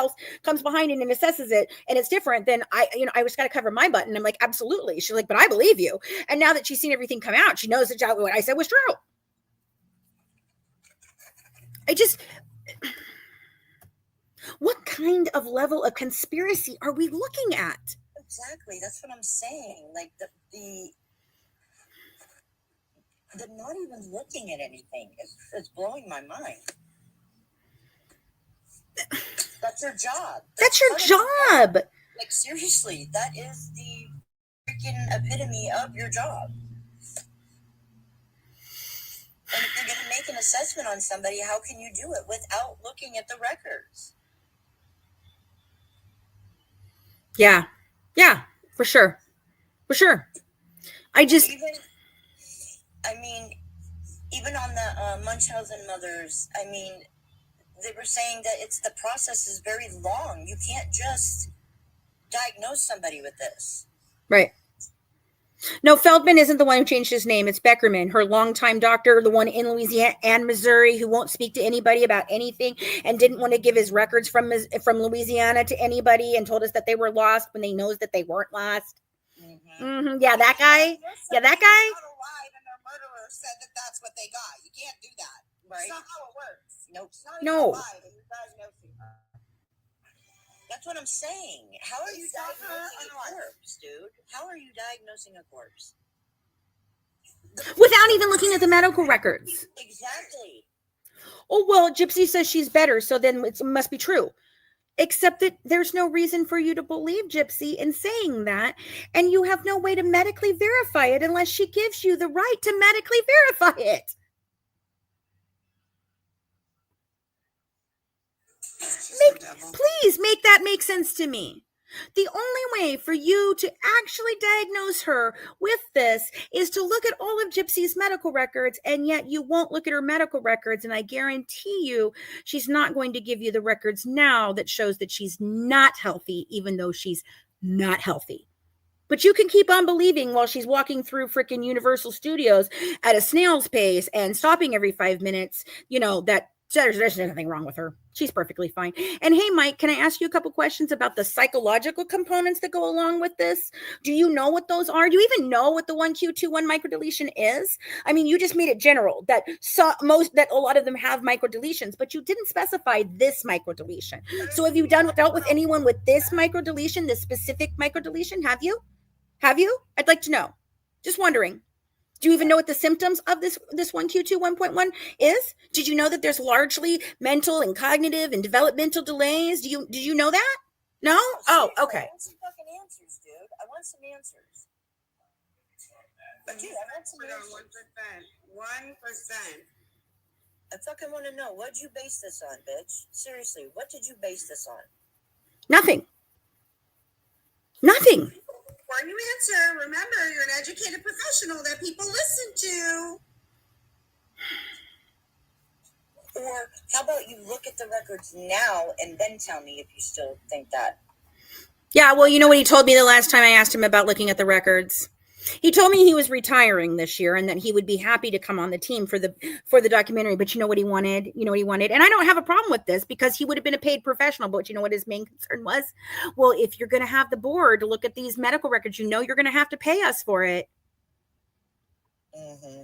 behind it and assesses it and it's different, then I just got to cover my button. I'm like, absolutely. She's like, but I believe you. And now that she's seen everything come out, she knows that what I said was true. What kind of level of conspiracy are we looking at? Exactly. That's what I'm saying. Like they're not even looking at anything. It's blowing my mind. That's your job. That's your job. Like, seriously, that is the freaking epitome of your job. And if you're going to make an assessment on somebody, how can you do it without looking at the records? Yeah, for sure. Even on the Munchausen mothers, they were saying that the process is very long. You can't just diagnose somebody with this. Right. No, Feldman isn't the one who changed his name. It's Beckerman, her longtime doctor, the one in Louisiana and Missouri who won't speak to anybody about anything and didn't want to give his records from Louisiana to anybody and told us that they were lost when they knows that they weren't lost. Mm-hmm. Mm-hmm. Yeah, that guy. Said that that's what they got. You can't do that. Right. It's not how it works. Nope. It's not No. That's what I'm saying. How are you diagnosing a corpse, dude? How are you diagnosing a corpse? Without even looking at the medical records. Exactly. Oh, well, Gypsy says she's better, so then it must be true. Except that there's no reason for you to believe Gypsy in saying that, and you have no way to medically verify it unless she gives you the right to medically verify it. Please make that make sense to me. The only way for you to actually diagnose her with this is to look at all of Gypsy's medical records, and yet you won't look at her medical records, and I guarantee you she's not going to give you the records now that shows that she's not healthy, even though she's not healthy. But you can keep on believing while she's walking through freaking Universal Studios at a snail's pace and stopping every 5 minutes, that there's nothing wrong with her. She's perfectly fine. And hey, Mike, can I ask you a couple questions about the psychological components that go along with this? Do you know what those are? Do you even know what the 1Q21 microdeletion is? I mean, you just made it general that a lot of them have microdeletions, but you didn't specify this microdeletion. So have you dealt with anyone with this microdeletion, this specific microdeletion? Have you? I'd like to know. Just wondering. Do you even know what the symptoms of this 1Q2 1.1 is? Did you know that there's largely mental and cognitive and developmental delays? Did you know that? No? Oh, okay. I want some fucking answers, dude. I want some answers. But dude, I want some answers. 1%. I fucking want to know. What'd you base this on, bitch? Seriously, what did you base this on? Nothing. Before you answer, remember, you're an educated professional that people listen to. Or how about you look at the records now and then tell me if you still think that? Yeah, well, you know what he told me the last time I asked him about looking at the records? He told me he was retiring this year and that he would be happy to come on the team for the documentary. But you know what he wanted? And I don't have a problem with this because he would have been a paid professional. But you know what his main concern was? Well, if you're going to have the board to look at these medical records, you're going to have to pay us for it. Mm-hmm.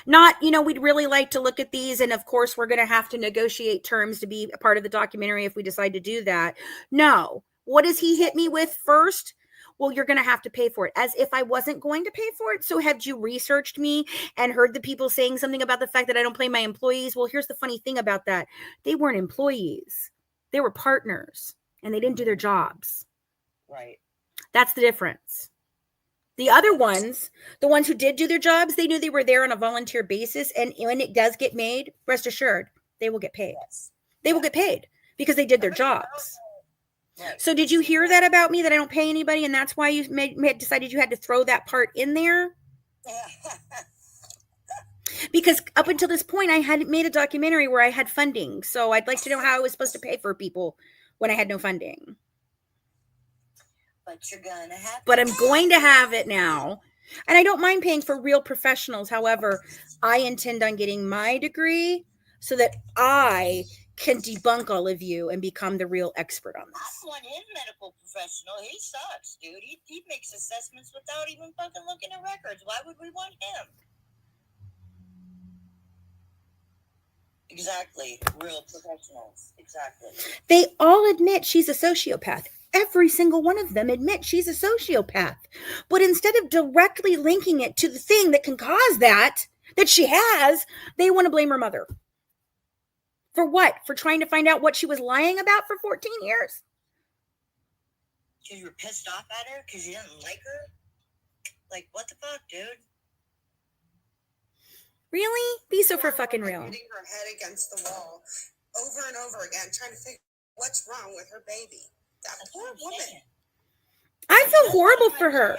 Not, we'd really like to look at these. And of course, we're going to have to negotiate terms to be a part of the documentary if we decide to do that. No. What does he hit me with first? Well, you're going to have to pay for it, as if I wasn't going to pay for it. So had you researched me and heard the people saying something about the fact that I don't pay my employees? Well, here's the funny thing about that. They weren't employees. They were partners and they didn't do their jobs. Right. That's the difference. The other ones, the ones who did do their jobs, they knew they were there on a volunteer basis. And when it does get made, rest assured, they will get paid. Yes. They will get paid because they did their jobs. Right. So did you hear that about me, that I don't pay anybody, and that's why you decided you had to throw that part in there? Because up until this point, I hadn't made a documentary where I had funding. So I'd like to know how I was supposed to pay for people when I had no funding. But you're going to have But I'm going to have it now. And I don't mind paying for real professionals. However, I intend on getting my degree so that I can debunk all of you and become the real expert on this. I want his medical professional. He sucks, dude. He makes assessments without even fucking looking at records. Why would we want him? Exactly. Real professionals. Exactly. They all admit she's a sociopath. Every single one of them admit she's a sociopath. But instead of directly linking it to the thing that can cause that she has, they want to blame her mother. For what? For trying to find out what she was lying about for 14 years? Because you were pissed off at her? Because you didn't like her? Like, what the fuck, dude? Really? Be so for fucking real. Hitting her head against the wall over and over again, trying to figure out what's wrong with her baby. That poor woman. I feel horrible for her.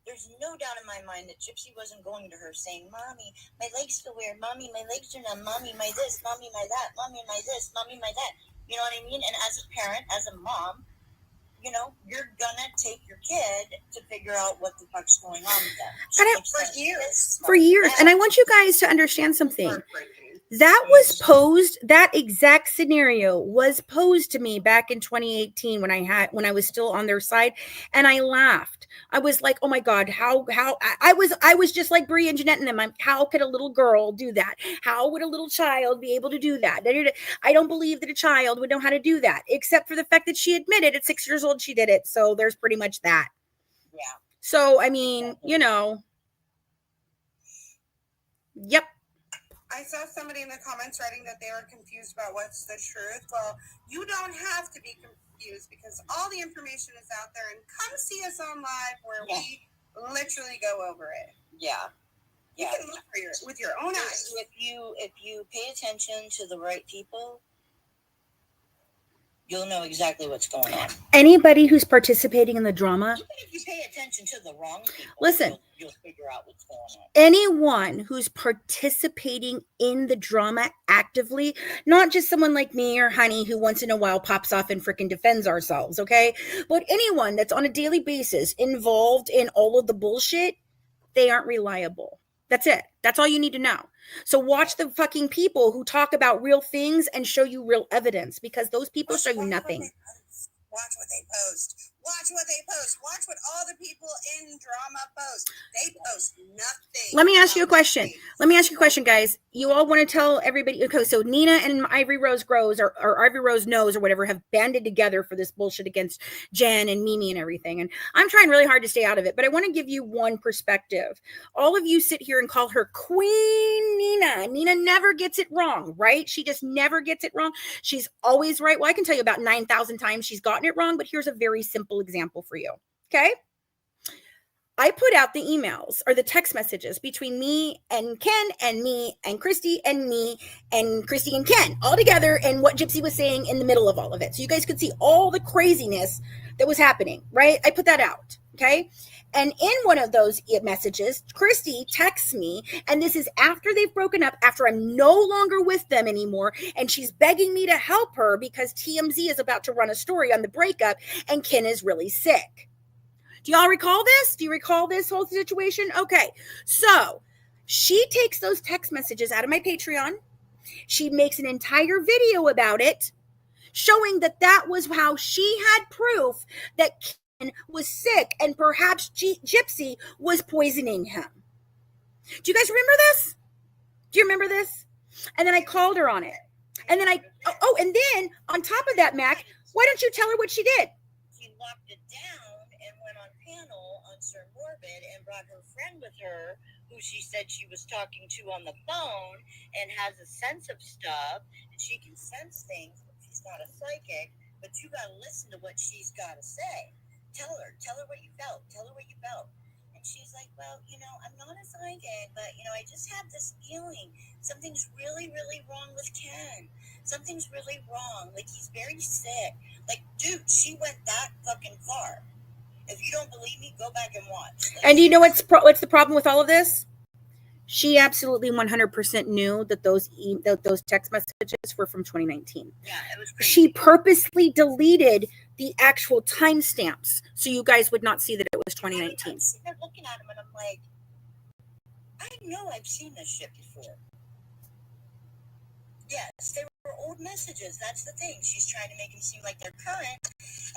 There's no doubt in my mind that Gypsy wasn't going to her saying, Mommy, my legs feel weird. Mommy, my legs are numb. Mommy, my this. Mommy, my that. Mommy, my this. Mommy, my that. You know what I mean? And as a parent, as a mom, you're gonna take your kid to figure out what the fuck's going on with them. For years. And I want you guys to understand something. That exact scenario was posed to me back in 2018 when I was still on their side, and I laughed. I was like, oh my God, how I was just like Brie and Jeanette and them. How could a little girl do that? How would a little child be able to do that? I don't believe that a child would know how to do that, except for the fact that she admitted at 6 years old she did it. So there's pretty much that. Yeah. So, I mean, yep. I saw somebody in the comments writing that they were confused about what's the truth. Well, you don't have to be confused because all the information is out there, and come see us on live where we literally go over it. Yeah. You can look with your own eyes. If you pay attention to the right people, you'll know exactly what's going on. Anybody who's participating in the drama, Even if you pay attention to the wrong people, listen, you'll figure out what's going on. Anyone who's participating in the drama actively, not just someone like me or Honey who once in a while pops off and freaking defends ourselves, okay? But anyone that's on a daily basis involved in all of the bullshit, they aren't reliable. That's it. That's all you need to know. So watch the fucking people who talk about real things and show you real evidence, because those people show you nothing. Watch what they post. Watch what they post. Watch what all the people in drama post. They post nothing. Let me ask you a question, guys. You all want to tell everybody. Okay, so Nina and Ivory Rose Grows or Ivory Rose Knows or whatever have banded together for this bullshit against Jen and Mimi and everything. And I'm trying really hard to stay out of it, but I want to give you one perspective. All of you sit here and call her Queen Nina. Nina never gets it wrong, right? She just never gets it wrong. She's always right. Well, I can tell you about 9,000 times she's gotten it wrong, but here's a very simple example for you. Okay. I put out the emails or the text messages between me and Ken and me and Christy and me and Christy and Ken all together, and what Gypsy was saying in the middle of all of it. So you guys could see all the craziness that was happening, right? I put that out. Okay. And in one of those messages, Christy texts me, and this is after they've broken up, after I'm no longer with them anymore, and she's begging me to help her because TMZ is about to run a story on the breakup, and Ken is really sick. Do y'all recall this? Do you recall this whole situation? Okay, so she takes those text messages out of my Patreon. She makes an entire video about it, showing that that was how she had proof that Ken was sick and perhaps Gypsy was poisoning him. Do you guys remember this? Do you remember this? And then I called her on it. And then and then on top of that, Mac, why don't you tell her what she did? She locked it down and went on panel on Sir Morbid and brought her friend with her, who she said she was talking to on the phone and has a sense of stuff, and she can sense things, but she's not a psychic. But you got to listen to what she's got to say. Tell her what you felt. Tell her what you felt. And she's like, well, I'm not a psychic, but, I just have this feeling something's really, really wrong with Ken. Something's really wrong. Like, he's very sick. Like, dude, she went that fucking far. If you don't believe me, go back and watch. And do you know what's the problem with all of this? She absolutely 100% knew that those text messages were from 2019. Yeah, it was crazy. She purposely deleted the actual timestamps so you guys would not see that it was 2019. I'm sitting there looking at them and I'm like, I know I've seen this shit before. Yes, they were old messages. That's the thing. She's trying to make them seem like they're current,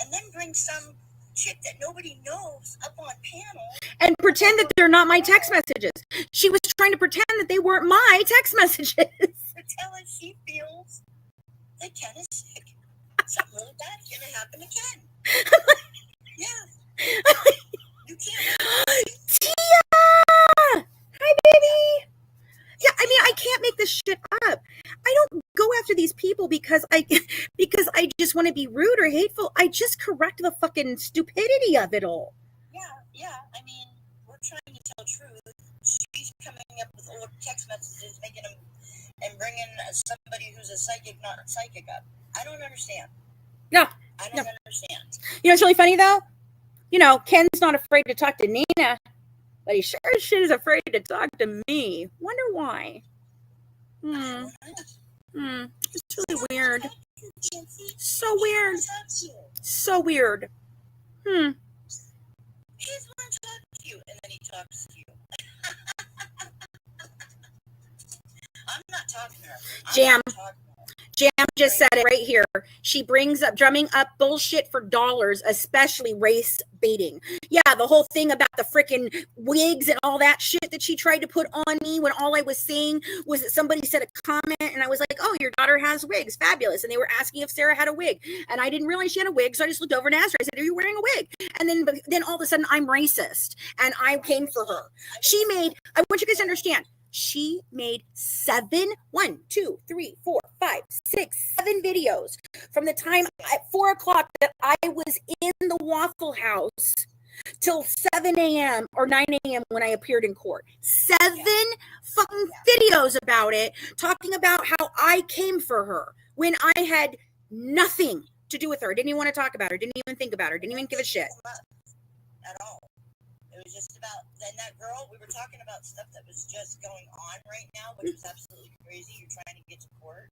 and then bring some chick that nobody knows up on panel and pretend that they're not my text messages. She was trying to pretend that they weren't my text messages. To tell us she feels that Ken is sick. Something really bad is going to happen to Ken. Yeah. You can't. Tia! Hi, baby. Yeah, I mean, I can't make this shit up. I don't go after these people because I just want to be rude or hateful. I just correct the fucking stupidity of it all. Yeah. I mean, we're trying to tell truth. She's coming up with old text messages, making them and bringing somebody who's a psychic, not a psychic up. I don't understand. No. I don't understand. It's really funny though. Ken's not afraid to talk to Nina, but he sure as shit is afraid to talk to me. Wonder why. It's really weird. So weird. So weird. He's want to talk to you, and then he talks to you. I'm not talking to her. Jam just said it right here. She brings up drumming up bullshit for dollars, especially race baiting. Yeah, the whole thing about the freaking wigs and all that shit that she tried to put on me when all I was saying was that somebody said a comment and I was like, oh, your daughter has wigs. Fabulous. And they were asking if Sarah had a wig. And I didn't realize she had a wig. So I just looked over and asked her. I said, are you wearing a wig? And then all of a sudden I'm racist. And I came for her. I want you guys to understand. She made 7 videos from the time at 4 o'clock that I was in the Waffle House till 7 a.m. or 9 a.m. when I appeared in court. 7 fucking videos about it, talking about how I came for her when I had nothing to do with her, didn't even want to talk about her, didn't even think about her, didn't even give a shit. At all. It was just about, then that girl, we were talking about stuff that was just going on right now, which was absolutely crazy. You're trying to get to court.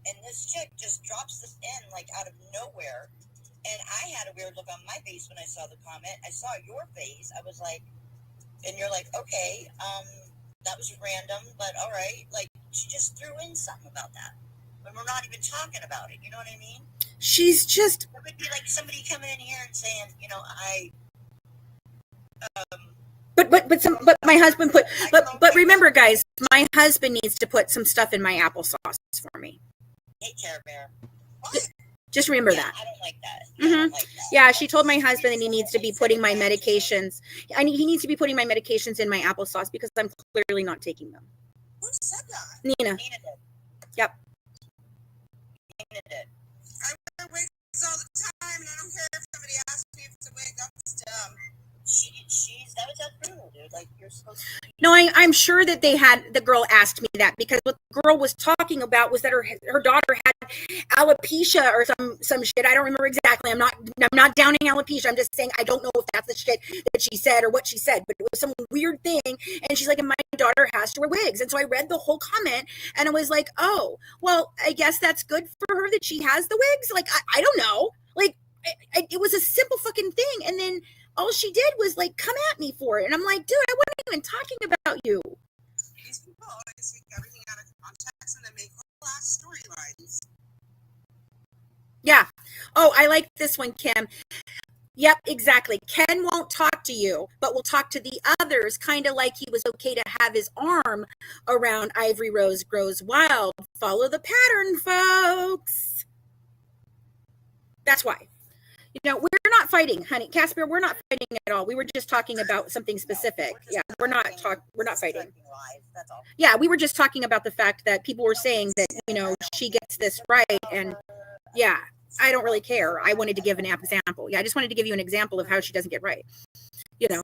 And this chick just drops this in, like, out of nowhere. And I had a weird look on my face when I saw the comment. I saw your face. I was like, and you're like, okay, that was random, but all right. Like, she just threw in something about that. When we're not even talking about it. You know what I mean? She's just... It would be like somebody coming in here and saying, you know, But my husband put... But remember, guys, my husband needs to put some stuff in my applesauce for me. Hey, Care Bear. Just remember Yeah, that. I don't like that. Mm-hmm. I don't like that. Yeah, she told my husband that he needs to be putting my medications. He needs to be putting my medications in my applesauce because I'm clearly not taking them. Who said that? Nina. Nina did. Yep. Nina did. I wear wigs all the time, and I don't care if somebody asks me if it's a wig. That's dumb. That was untrue, dude. Like, you're supposed to be. No, I'm sure that the girl asked me that because what the girl was talking about was that her daughter had alopecia or some shit. I don't remember exactly. I'm not downing alopecia. I'm just saying I don't know if that's the shit that she said or what she said, but it was some weird thing. And she's like, and my daughter has to wear wigs. And so I read the whole comment and I was like, oh, well, I guess that's good for her that she has the wigs. Like, I don't know. Like, it was a simple fucking thing. And then all she did was like come at me for it. And I'm like, dude, I wasn't even talking about you. These people always take everything out of context and then make whole ass storylines. Yeah. Oh, I like this one, Kim. Yep, exactly. Ken won't talk to you, but will talk to the others, kind of like he was okay to have his arm around Ivory Rose Grows Wild. Follow the pattern, folks. That's why. You know, we're not fighting, honey. Casper, we're not fighting at all. We were just talking about something specific. We're not fighting. That's all. Yeah, we were just talking about the fact that people were saying that, you know, she gets this right. And yeah, I don't really care. I wanted to give an example. Yeah, I just wanted to give you an example of how she doesn't get right. You know,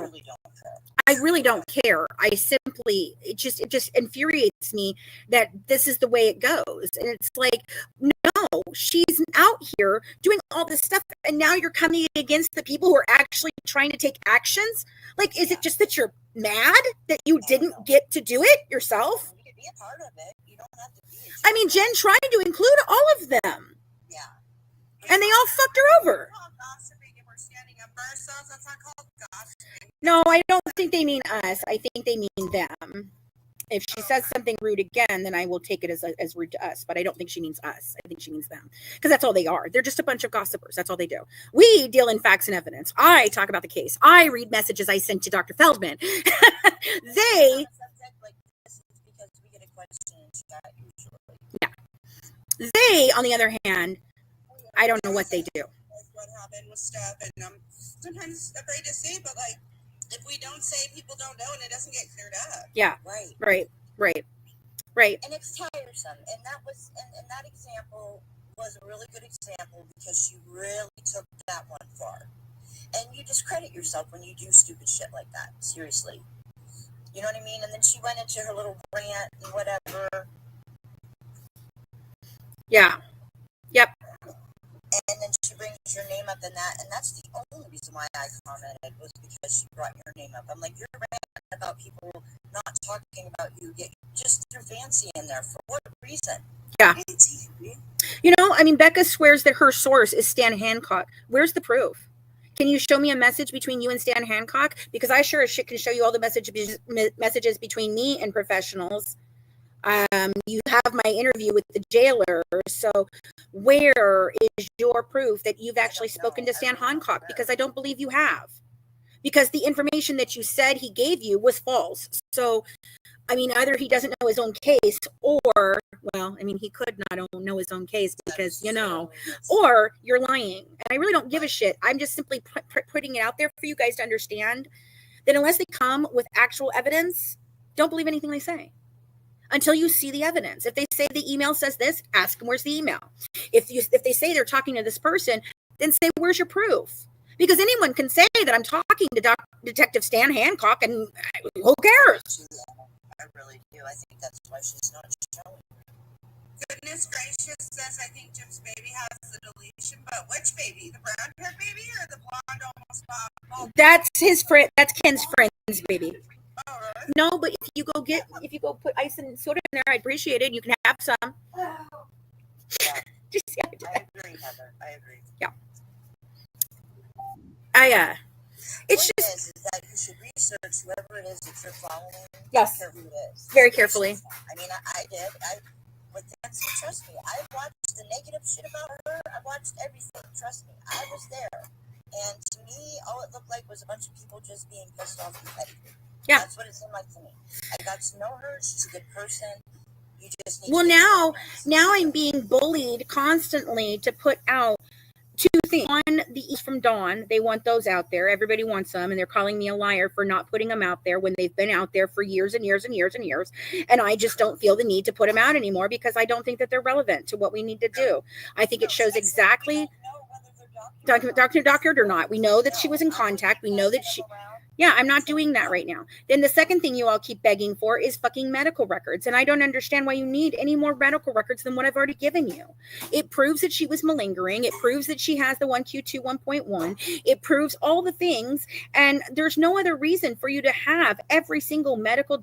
I really don't care. I simply, it just infuriates me that this is the way it goes. And it's like, no, she's out here doing all this stuff. And now you're coming against the people who are actually trying to take actions. Like, is it just that you're mad that you didn't get to do it yourself? You can be a part of it. You don't have to be. I mean, Jen tried to include all of them. Yeah. And they all fucked her over. No, I don't think they mean us. I think they mean them. If she says something rude again, then I will take it as rude to us. But I don't think she means us. I think she means them. Because that's all they are. They're just a bunch of gossipers. That's all they do. We deal in facts and evidence. I talk about the case. I read messages I sent to Dr. Feldman. They... Yeah. They, on the other hand, I don't know what they do. What happened with stuff, and I'm sometimes afraid to say, but like, if we don't say, people don't know, and it doesn't get cleared up. Yeah. Right. And it's tiresome. And that was, and that example was a really good example because she really took that one far. And you discredit yourself when you do stupid shit like that. Seriously. You know what I mean? And then she went into her little rant and whatever. Yeah. Yep. And then she brings your name up in that, and that's the only reason why I commented was because she brought your name up. I'm like, you're ranting about people not talking about you, yet you just threw fancy in there. For what reason? Yeah. You know, I mean, Becca swears that her source is Stan Hancock. Where's the proof? Can you show me a message between you and Stan Hancock? Because I sure as shit can show you all the messages between me and professionals. You have my interview with the jailer. So where is your proof that you've actually spoken to Stan Hancock? Because I don't believe you have. Because the information that you said he gave you was false. So, I mean, either he doesn't know his own case or, well, I mean, he could not know his own case because, you know, or you're lying. And I really don't give a shit. I'm just simply putting it out there for you guys to understand that unless they come with actual evidence, don't believe anything they say. Until you see the evidence. If they say the email says this, ask them where's the email. If they say they're talking to this person, then say where's your proof? Because anyone can say that I'm talking to Detective Stan Hancock, and who cares? I really do. I think that's why she's not showing. Goodness gracious says, I think Jim's baby has the deletion, but which baby? The brown hair baby or the blonde almost bald? That's his friend. That's Ken's friend's baby. Oh, really? No, but if you go put ice and soda in there, I appreciate it. You can have some. Yeah, Just I agree, Heather. I agree. It's Point just is that you should research whoever it is that you're following. Yes. Care who it is. Very carefully. I mean, I did. With Nancy, trust me, I watched the negative shit about her. I watched everything. Trust me, I was there. And to me, all it looked like was a bunch of people just being pissed off competitive. Yeah. That's what it seemed like to me. I got to know her. She's a good person. You just need well to now I'm being bullied constantly to put out two things. One, the East from Dawn, they want those out there. Everybody wants them, and they're calling me a liar for not putting them out there when they've been out there for years and years and years and years. And I just don't feel the need to put them out anymore because I don't think that they're relevant to what we need to do. I think it shows exactly doctored or not. We know that she was in contact. We know that she. Yeah, I'm not doing that right now. Then the second thing you all keep begging for is fucking medical records. And I don't understand why you need any more medical records than what I've already given you. It proves that she was malingering. It proves that she has the 1Q2 1.1. It proves all the things. And there's no other reason for you to have every single medical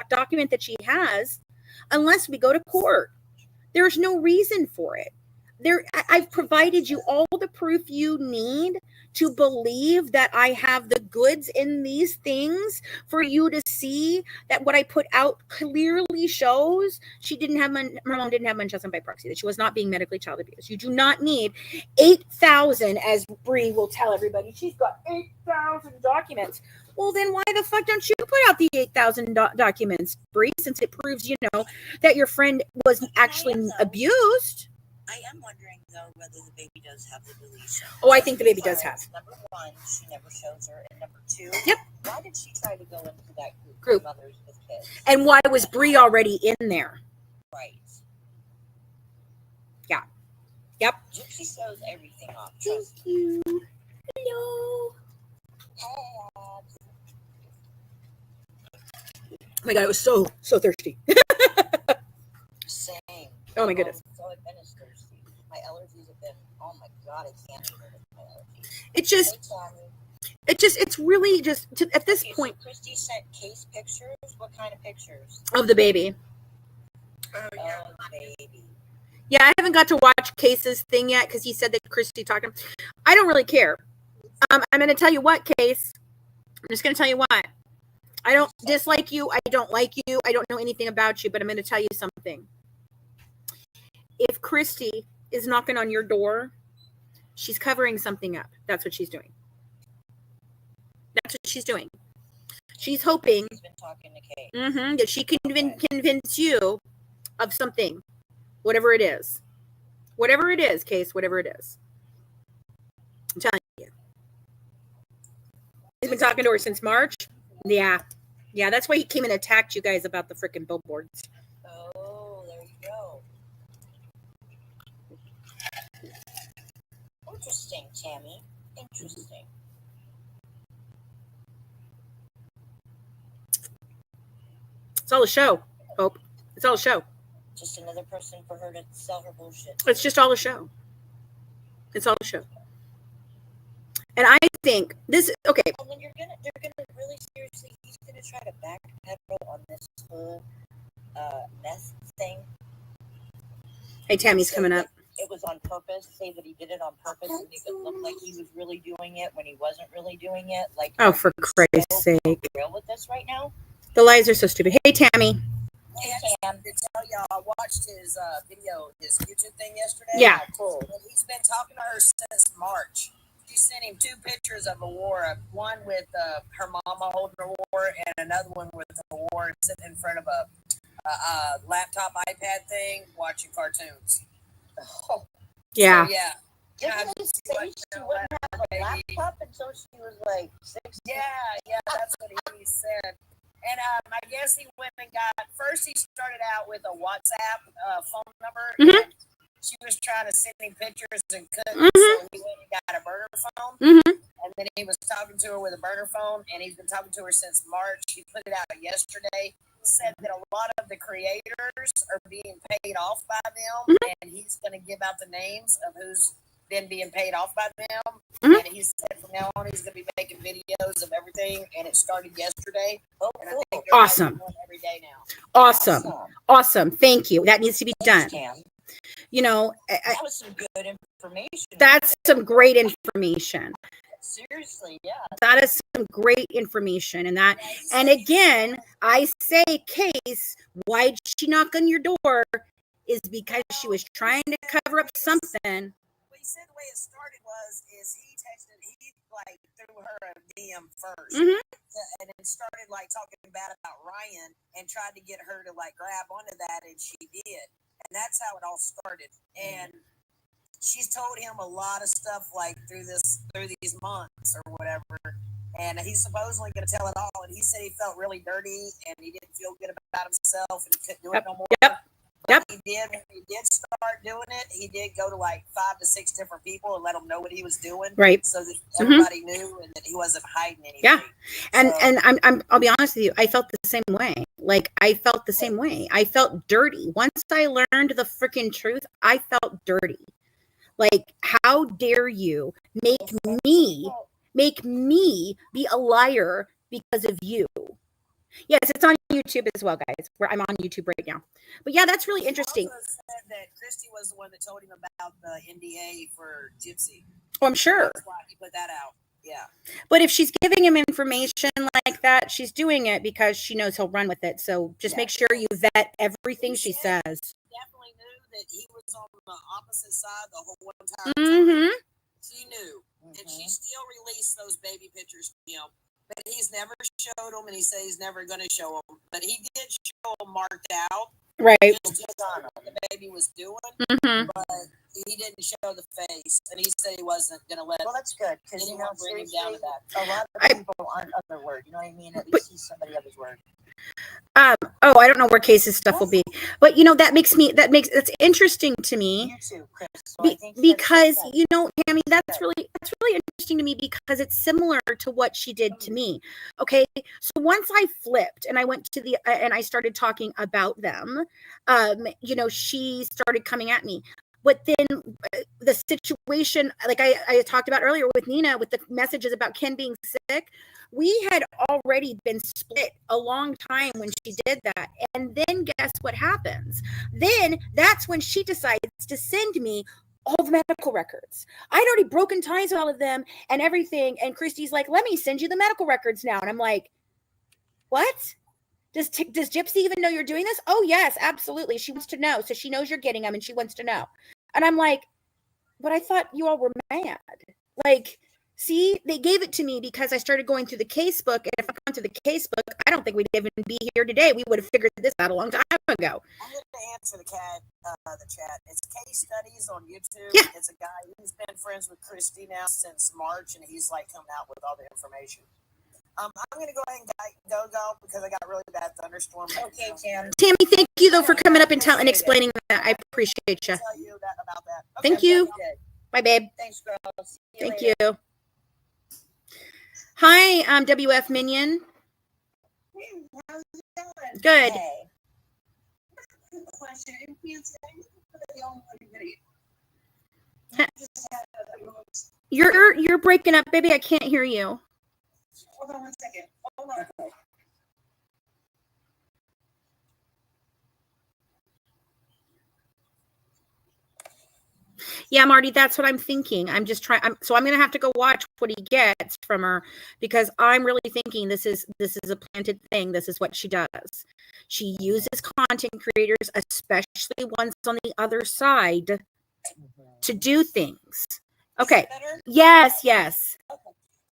document that she has unless we go to court. There's no reason for it. I've provided you all the proof you need to believe that I have the goods in these things for you to see that what I put out clearly shows her mom didn't have Munchausen by proxy, that she was not being medically child abused. You do not need 8,000, as Bree will tell everybody. She's got 8,000 documents. Well, then why the fuck don't you put out the 8,000 documents, Bree, since it proves, that your friend was actually abused? I am wondering, though, whether the baby does have the deletion. Oh, I think the baby does have. Number one, she never shows her. And number two, Yep. Why did she try to go into that group mothers with kids? And why was Bree already in there? Right. Yeah. Yep. Gypsy shows everything off. Thank you. Hello. Oh my God, it was so thirsty. Same. Oh my goodness. So I've been as thirsty. My allergies have been, oh my God, I can't even with my allergies. It's really just, at this point. So Christy sent case pictures. What kind of pictures? Of the baby. Oh, yeah. Oh, baby. Yeah, I haven't got to watch Case's thing yet because he said that Christy talked to him. I don't really care. I'm going to tell you what, Case. I'm just going to tell you what. I don't dislike you. I don't like you. I don't know anything about you, but I'm going to tell you something. If Christy is knocking on your door, she's covering something up. That's what she's doing. That's what she's doing. She's hoping She's been talking to Kate. That she can convince you of something, whatever it is. Whatever it is, Case, whatever it is. I'm telling you. He's been talking to her since March. Yeah. Yeah, that's why he came and attacked you guys about the freaking billboards. Oh, there you go. Interesting, Tammy. Interesting. It's all a show, Hope. It's all a show. Just another person for her to sell her bullshit. It's just all a show. It's all a show. And I think this, okay. And then they're gonna really seriously, he's gonna try to backpedal on this whole meth thing. Hey, Tammy's coming up. It was on purpose. Say that he did it on purpose and make it look like he was really doing it when he wasn't really doing it. Like, Oh, for Christ's sake. Real with this right now. The lies are so stupid. Hey, Tammy. Hey, Tam. To tell y'all, I watched his video, his YouTube thing yesterday. Yeah. Cool. And he's been talking to her since March. She sent him 2 pictures of a war, one with her mama holding a war, and another one with a war sitting in front of a laptop iPad thing watching cartoons. Oh. Yeah. So, yeah. Didn't they say she wouldn't have a laptop until she was like 6? Yeah, that's what he said. And I guess he went and first he started out with a WhatsApp phone number. Mhm. And she was trying to send him pictures and couldn't, so he went and got a burner phone. And then he was talking to her with a burner phone, and he's been talking to her since March. He put it out yesterday. said that a lot of the creators are being paid off by them, and he's going to give out the names of who's been being paid off by them. And he said from now on he's going to be making videos of everything, and it started yesterday. And I think they're Awesome. every day now. Awesome. Thank you. That needs to be done. You know, That was some good information. that's some great information. Seriously, yeah. That is some great information. And again, I say, Case, why'd she knock on your door? Is because she was trying to cover up something. Well, he said the way it started is he like threw her a DM first, and then started like talking bad about Ryan and tried to get her to like grab onto that, and she did, and that's how it all started. And she's told him a lot of stuff like through these months or whatever, and he's supposedly going to tell it all. And he said he felt really dirty and he didn't feel good about himself and he couldn't do it no more. But he did. When he did start doing it, he did go to like 5 to 6 different people and let them know what he was doing, right? So that everybody knew and that he wasn't hiding anything. Yeah, and I'll be honest with you, I felt the same way. Like I felt the same way. I felt dirty once I learned the freaking truth. I felt dirty. Like, how dare you make me be a liar because of you? Yes, it's on YouTube as well, guys. Where I'm on YouTube right now. But yeah, that's really interesting. He also said that Christy was the one that told him about the NDA for Gypsy. Oh, I'm sure. That's why he put that out. Yeah. But if she's giving him information like that, she's doing it because she knows he'll run with it. So just make sure you vet everything she says. Definitely knew that he was on the opposite side the whole entire time. She knew. And she still released those baby pictures to him. But he's never showed them, and he said he's never going to show them. But he did show them marked out. Right. Just on what the baby was doing. But he didn't show the face. And he said he wasn't going to let Well, that's good. Because, anyone bring him down to that. A lot of people aren't of their word. You know what I mean? At least see somebody of his word. I don't know where Case's stuff will be, but that's interesting to me. You too, Chris. So because you know, Tammy, that's really interesting to me because it's similar to what she did to me. Okay, so once I flipped and I went to and I started talking about them, you know, she started coming at me. But then the situation, like I talked about earlier with Nina, with the messages about Ken being sick, we had already been split a long time when she did that. And then guess what happens? Then that's when she decides to send me all the medical records. I'd already broken ties with all of them and everything. And Christy's like, let me send you the medical records now. And I'm like, what? Does Gypsy even know you're doing this? Oh, yes, absolutely. She wants to know. So she knows you're getting them and she wants to know. And I'm like, but I thought you all were mad. Like, see, they gave it to me because I started going through the case book. And if I'd gone through the case book, I don't think we'd even be here today. We would have figured this out a long time ago. I'm going to answer the chat. It's Case Studies on YouTube. Yeah. It's a guy who's been friends with Christy now since March, and he's like come out with all the information. I'm going to go ahead and go because I got really bad thunderstorm. Okay, Tam. Tammy, thank you, though, for coming up and explaining that. I appreciate you. Tell you about that. Okay, thank you. Bye, babe. Thanks, girls. Thank you. Hi, WF Minion. How's it going? Good. Hey. Question. You're breaking up, baby. I can't hear you. Hold on one second. Hold on. Yeah, Marty, that's what I'm thinking. I'm just trying. So I'm going to have to go watch what he gets from her because I'm really thinking this is a planted thing. This is what she does. She uses content creators, especially ones on the other side, to do things. Okay. Yes. Okay.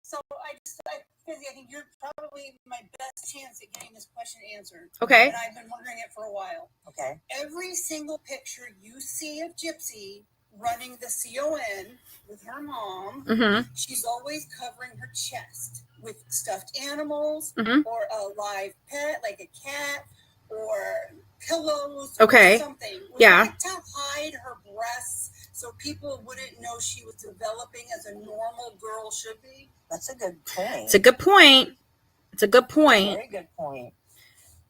So I think you're probably my best chance at getting this question answered. Okay. And I've been wondering it for a while. Okay. Every single picture you see of Gypsy running the CON with her mom, she's always covering her chest with stuffed animals or a live pet like a cat or pillows or something. Like to hide her breasts so people wouldn't know she was developing as a normal girl should be. That's a good point. It's a good point. Very good point.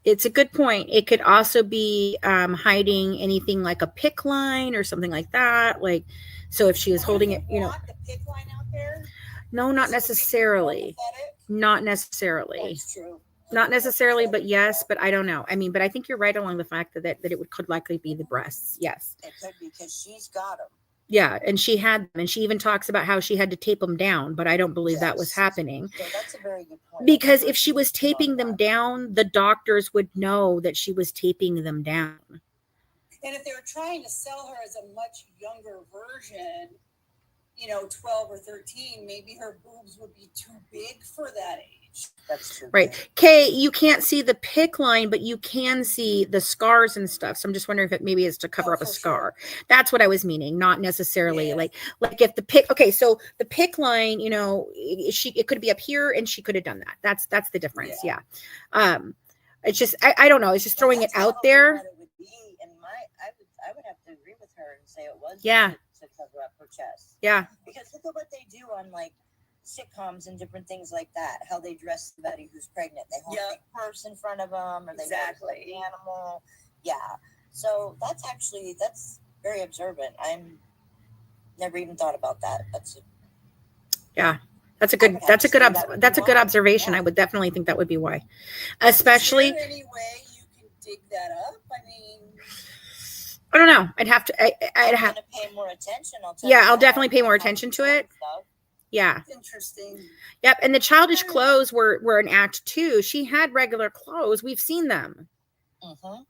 It's a good point. It could also be hiding anything like a pick line or something like that. Like, so if she was holding it, you know, Want the pick line out there? no, not So it makes it more necessarily. pathetic? Not necessarily. That's true. Not necessarily, but yes, but I don't know. I mean, but I think you're right along the fact that it could likely be the breasts. Yes. It could be because she's got them. Yeah. And she had them, and she even talks about how she had to tape them down, but I don't believe that was Yes. happening. So that's a very good point. Because if she was taping them down, the doctors would know that she was taping them down. And if they were trying to sell her as a much younger version, 12 or 13, maybe her boobs would be too big for that age. That's true. Right. Kay, you can't see the pick line, but you can see the scars and stuff. So I'm just wondering if it maybe is to cover up a scar. Sure. That's what I was meaning. Not necessarily like if the pick, okay. So the pick line, it could be up here and she could have done that. That's the difference. Yeah. It's just, I don't know. It's just throwing it out there. It would be I would have to agree with her and say it was to cover up her chest. Yeah. Because look at what they do on like sitcoms and different things like that. How they dress somebody who's pregnant. They hold a purse in front of them, or they dress like an animal. Yeah. So that's very observant. I'm never even thought about that. That's a good observation. Yeah. I would definitely think that would be why. Especially. Is there any way you can dig that up? I mean, I don't know. I'd have to. I'd have to pay more attention. I'll definitely pay more attention to it. Yeah. Interesting. Yep. And the childish clothes were in Act 2. She had regular clothes. We've seen them. Mm-hmm.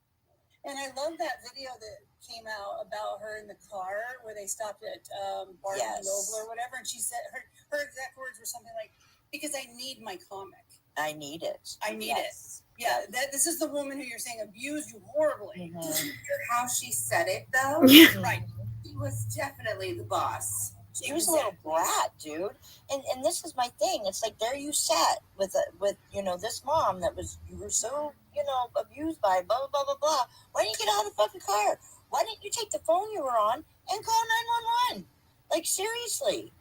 And I love that video that came out about her in the car where they stopped at Barnes and Noble or whatever, and she said her exact words were something like, "Because I need my comic. I need it. I need it." Yeah, this is the woman who you're saying abused you horribly. Did you hear how she said it, though? Yeah. Right. She was definitely the boss. She was a little brat, dude. And this is my thing. It's like there you sat with this mom that you were so abused by, blah blah blah blah blah. Why didn't you get out of the fucking car? Why didn't you take the phone you were on and call 911? Like, seriously.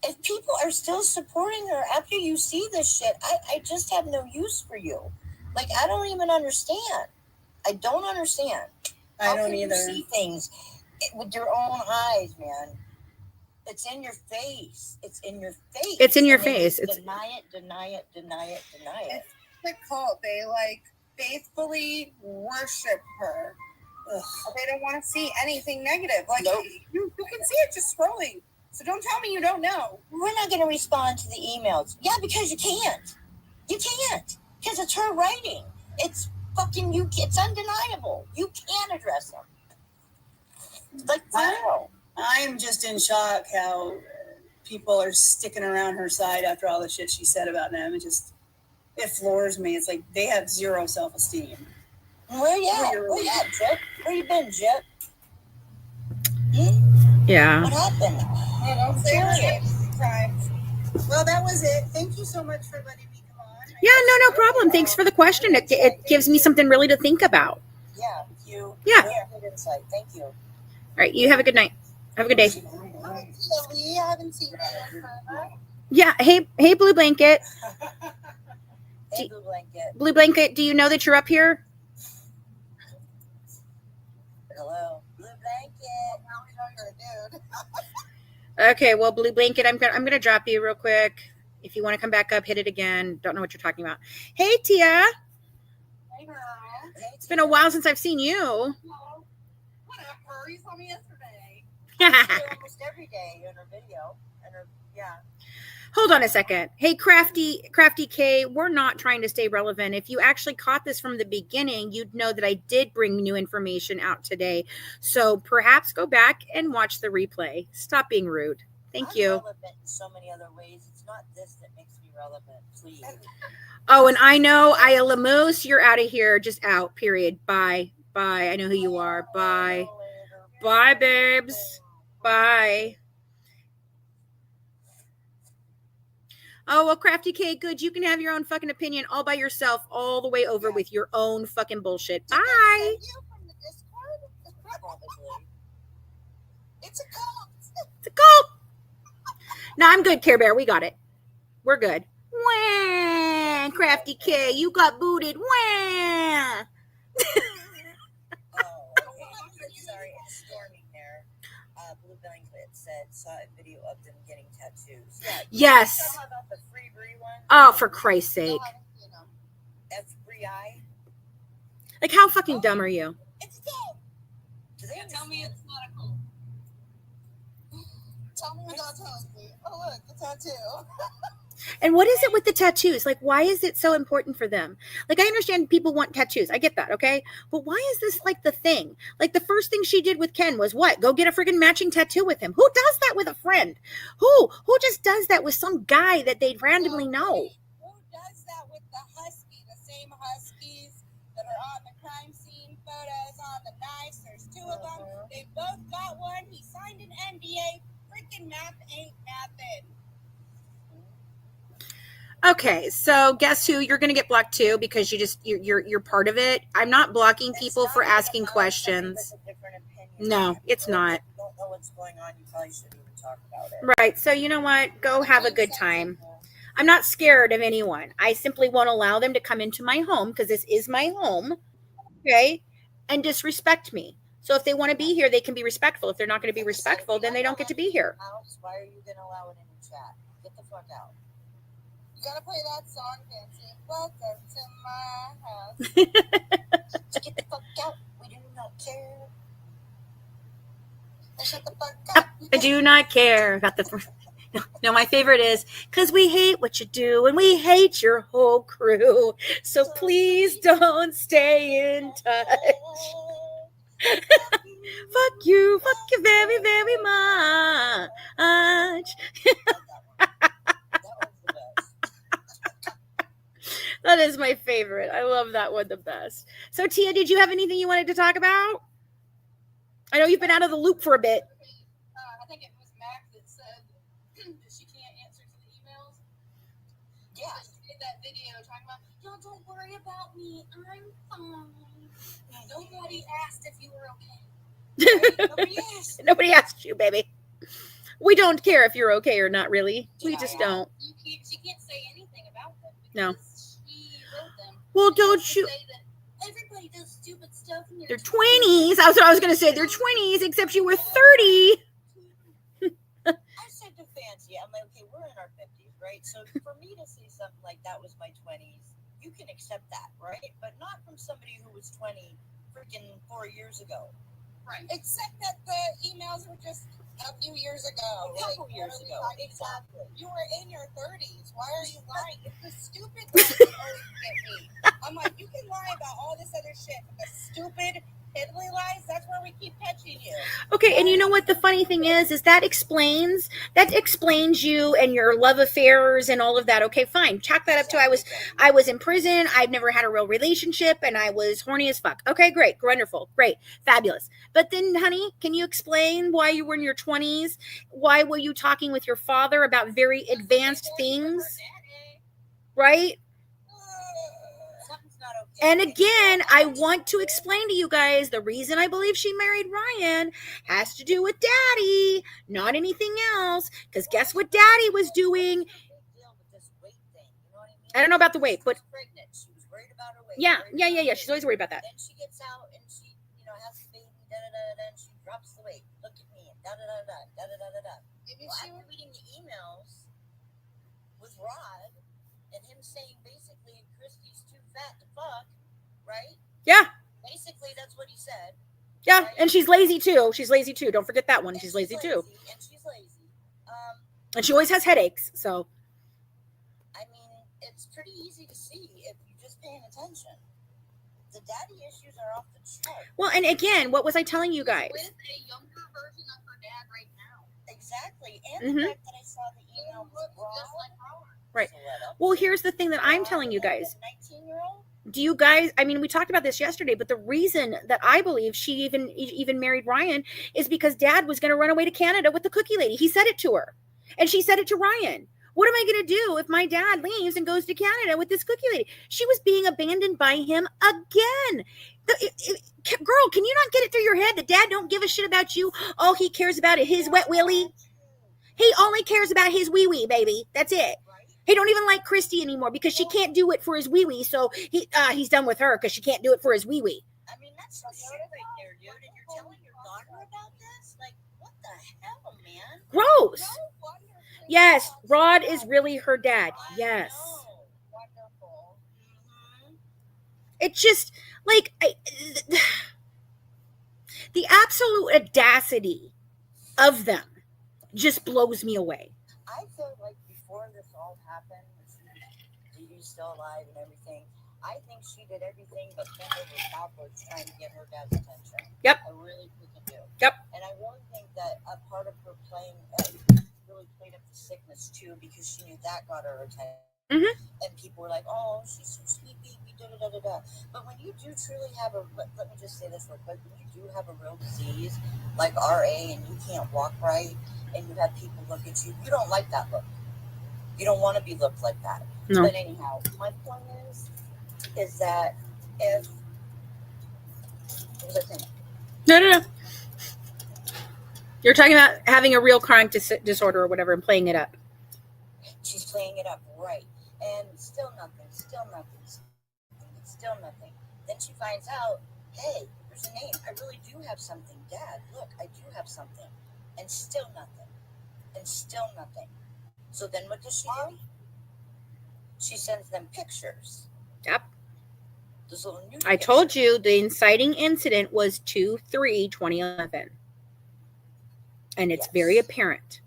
If people are still supporting her after you see this shit, I just have no use for you. Like, I don't even understand. I don't understand. I don't either. You see things with your own eyes, man. It's in your face. It's in your face. It's in your face. It's deny it, deny it, deny it, deny it. It's the cult. They faithfully worship her. Ugh. They don't want to see anything negative. Like, nope. you can see it just scrolling. So don't tell me you don't know. We're not going to respond to the emails. Yeah, because you can't. You can't. Because it's her writing. It's fucking you. It's undeniable. You can't address them. Like, wow. I'm just in shock how people are sticking around her side after all the shit she said about them. It floors me. It's like they have zero self-esteem. Where you at? Jip? Where you been, Jip? Yeah. What happened? Well, that was it. Thank you so much for letting me come on. Yeah, no problem. Thanks for the question. It gives me something really to think about. Yeah, good insight. Thank you. All right, you have a good night. Have a good day. I haven't seen you forever. Yeah. Hey, Blue Blanket. Hey, Blue Blanket. Blue Blanket, do you know that you're up here? Hello, Blue Blanket. Now we know you're a dude. Okay, well, Blue Blanket, I'm gonna drop you real quick. If you want to come back up, hit it again. Don't know what you're talking about. Hey, Tia. Hey, girl. It's been a while since I've seen you. Whatever. You saw me yesterday. Almost every day in her video. Hold on a second. Hey, Crafty K, we're not trying to stay relevant. If you actually caught this from the beginning, you'd know that I did bring new information out today. So perhaps go back and watch the replay. Stop being rude. Thank you. Relevant in so many other ways. It's not this that makes me relevant. Please. Oh, and I know, Aya Lamose, you're out of here. Just out, period. Bye. I know who you are. Bye. Bye, babes. Bye. Oh, well, Crafty K, good. You can have your own fucking opinion all by yourself, all the way over with your own fucking bullshit. Bye. You from the Discord? Probably. It's a cult. It's a cult. No, I'm good, Care Bear. We got it. We're good. Wah. Crafty K. You got booted. Wah! Oh, okay. Sorry, it's storming there. Blue Blanket said, saw a video of them getting tattoos. Yeah. Yes. How about the Free Brie one? Oh, for Christ's sake. FBI. Like, how fucking dumb are you? It's dead. Do they Tell me it's not a cult. Tell me without telling me. Oh, look, the tattoo. And what is it with the tattoos? Like, why is it so important for them? Like, I understand people want tattoos. I get that, okay? But why is this like the thing? Like, the first thing she did with Ken was what? Go get a freaking matching tattoo with him. Who does that with a friend? Who just does that with some guy that they randomly know? Who does that with the husky? The same huskies that are on the crime scene photos on the knives. There's two of them. They both got one. He signed an NDA. Freaking math ain't mathin'. Okay, so guess who? You're gonna get blocked too because you're part of it. I'm not blocking people for asking questions. No, it's not. You don't know what's going on. You probably shouldn't even talk about it. Right. So you know what? Go have a good time. I'm not scared of anyone. I simply won't allow them to come into my home because this is my home. Okay, and disrespect me. So if they want to be here, they can be respectful. If they're not going to be respectful, then they don't get to be here. Why are you going to allow it in the chat? Get the fuck out. You gotta play that song, Fancy. Welcome to my house. Get the fuck out. We do not care. Shut the fuck up. I do not care about the. No, my favorite is because we hate what you do and we hate your whole crew. So please don't stay in touch. Fuck you very, very much. That is my favorite. I love that one the best. So Tia, did you have anything you wanted to talk about? I know you've been out of the loop for a bit. I think it was Mac that said that she can't answer to the emails. Yeah. She did that video talking about, y'all don't worry about me. I'm fine. Nobody asked if you were okay. Right? Nobody asked. Nobody asked you, baby. We don't care if you're okay or not, really. We just don't. She can't say anything about them. No. She wrote them. Well, don't you? Say that everybody does stupid stuff in They're 20s. That's what I was going to say. They're 20s, except you were 30. I said to Fancy, I'm like, okay, we're in our 50s, right? So for me to say something like that was my 20s, you can accept that, right? But not from somebody who was 20 freaking 4 years ago. Right. Except that the emails were just a few years ago. A couple years ago. Exactly. You were in your 30s. Why are you lying? It's the stupid lies that always get me. I'm like, you can lie about all this other shit, but the stupid piddly lies, that's where we keep catching you. Okay, and you know what the funny thing is that explains you and your love affairs and all of that. Okay, fine. Chalk that up to I was in prison, I've never had a real relationship, and I was horny as fuck. Okay, great, wonderful, great, fabulous. But then, honey, can you explain why you were in your 20s? Why were you talking with your father about very advanced things? Right? Something's not okay. And again, I want to explain to you guys the reason I believe she married Ryan has to do with Daddy, not anything else. Because guess what Daddy was doing? Big deal with this weight thing, you know what I mean? I don't know about the weight, but She was pregnant. She was worried about her weight. yeah. worried about She's her always worried about that. Then she gets out and she, has the baby, and she drops the weight. Look at me, and da-da-da-da. Maybe Well, she after reading the emails with Rod and him saying basically Christy's too fat to fuck, right? Yeah. Basically, that's what he said. Yeah, Right? and she's lazy too. Don't forget that one. And She's lazy too. And she's lazy. And she always has headaches. So, I mean, it's pretty easy to see if you're just paying attention. The daddy issues are off the chart. well, and again, what was I telling you guys? with a younger version of her dad right now. Exactly. And Mhm. the fact that I saw the email was Looks just like her. Right. Well, here's the thing that I'm telling you guys. 19-year-old? Do you guys, I mean, we talked about this yesterday, but the reason that I believe she even married Ryan is because Dad was going to run away to Canada with the cookie lady. He said it to her, and she said it to Ryan. What am I going to do if my dad leaves and goes to Canada with this cookie lady? She was being abandoned by him again. Girl, can you not get it through your head that Dad don't give a shit about you? All he cares about is his wet willy. He only cares about his wee-wee, baby. That's it. Right? He don't even like Christy anymore because she can't do it for his wee-wee. So he's done with her because she can't do it for his wee-wee. I mean, that's some shit right there, dude. And you're telling your daughter about this? Like, what the hell, man? Gross. No wonder things Yes, are Rod so is bad. really her dad. I Yes. know. Wonderful. Mm-hmm. It's just like the absolute audacity of them just blows me away. I feel like before this all happened, Dee still alive and everything, I think she did everything but bend over backwards trying to get her dad's attention. Yep. I really freaking do. Yep. And I really think that a part of her playing really played up the sickness too, because she knew that got her attention. Mhm. And people were like, "Oh, she's so sweet, baby, da da da da da." But when you do truly have let me just say this real quick: when you do have a real disease like RA and you can't walk right, and you have people look at you, you don't like that look. You don't want to be looked like that. No. But anyhow, my point is that if what was I saying? No. You're talking about having a real chronic disorder or whatever and playing it up. She's playing it up, right? And still nothing. Then she finds out, hey, there's a name. I really do have something. Dad, look, I do have something. And still nothing. So then what does she do? She sends them pictures. Yep. Those little nude I told you the inciting incident was 2/3/2011. And it's Yes. very apparent.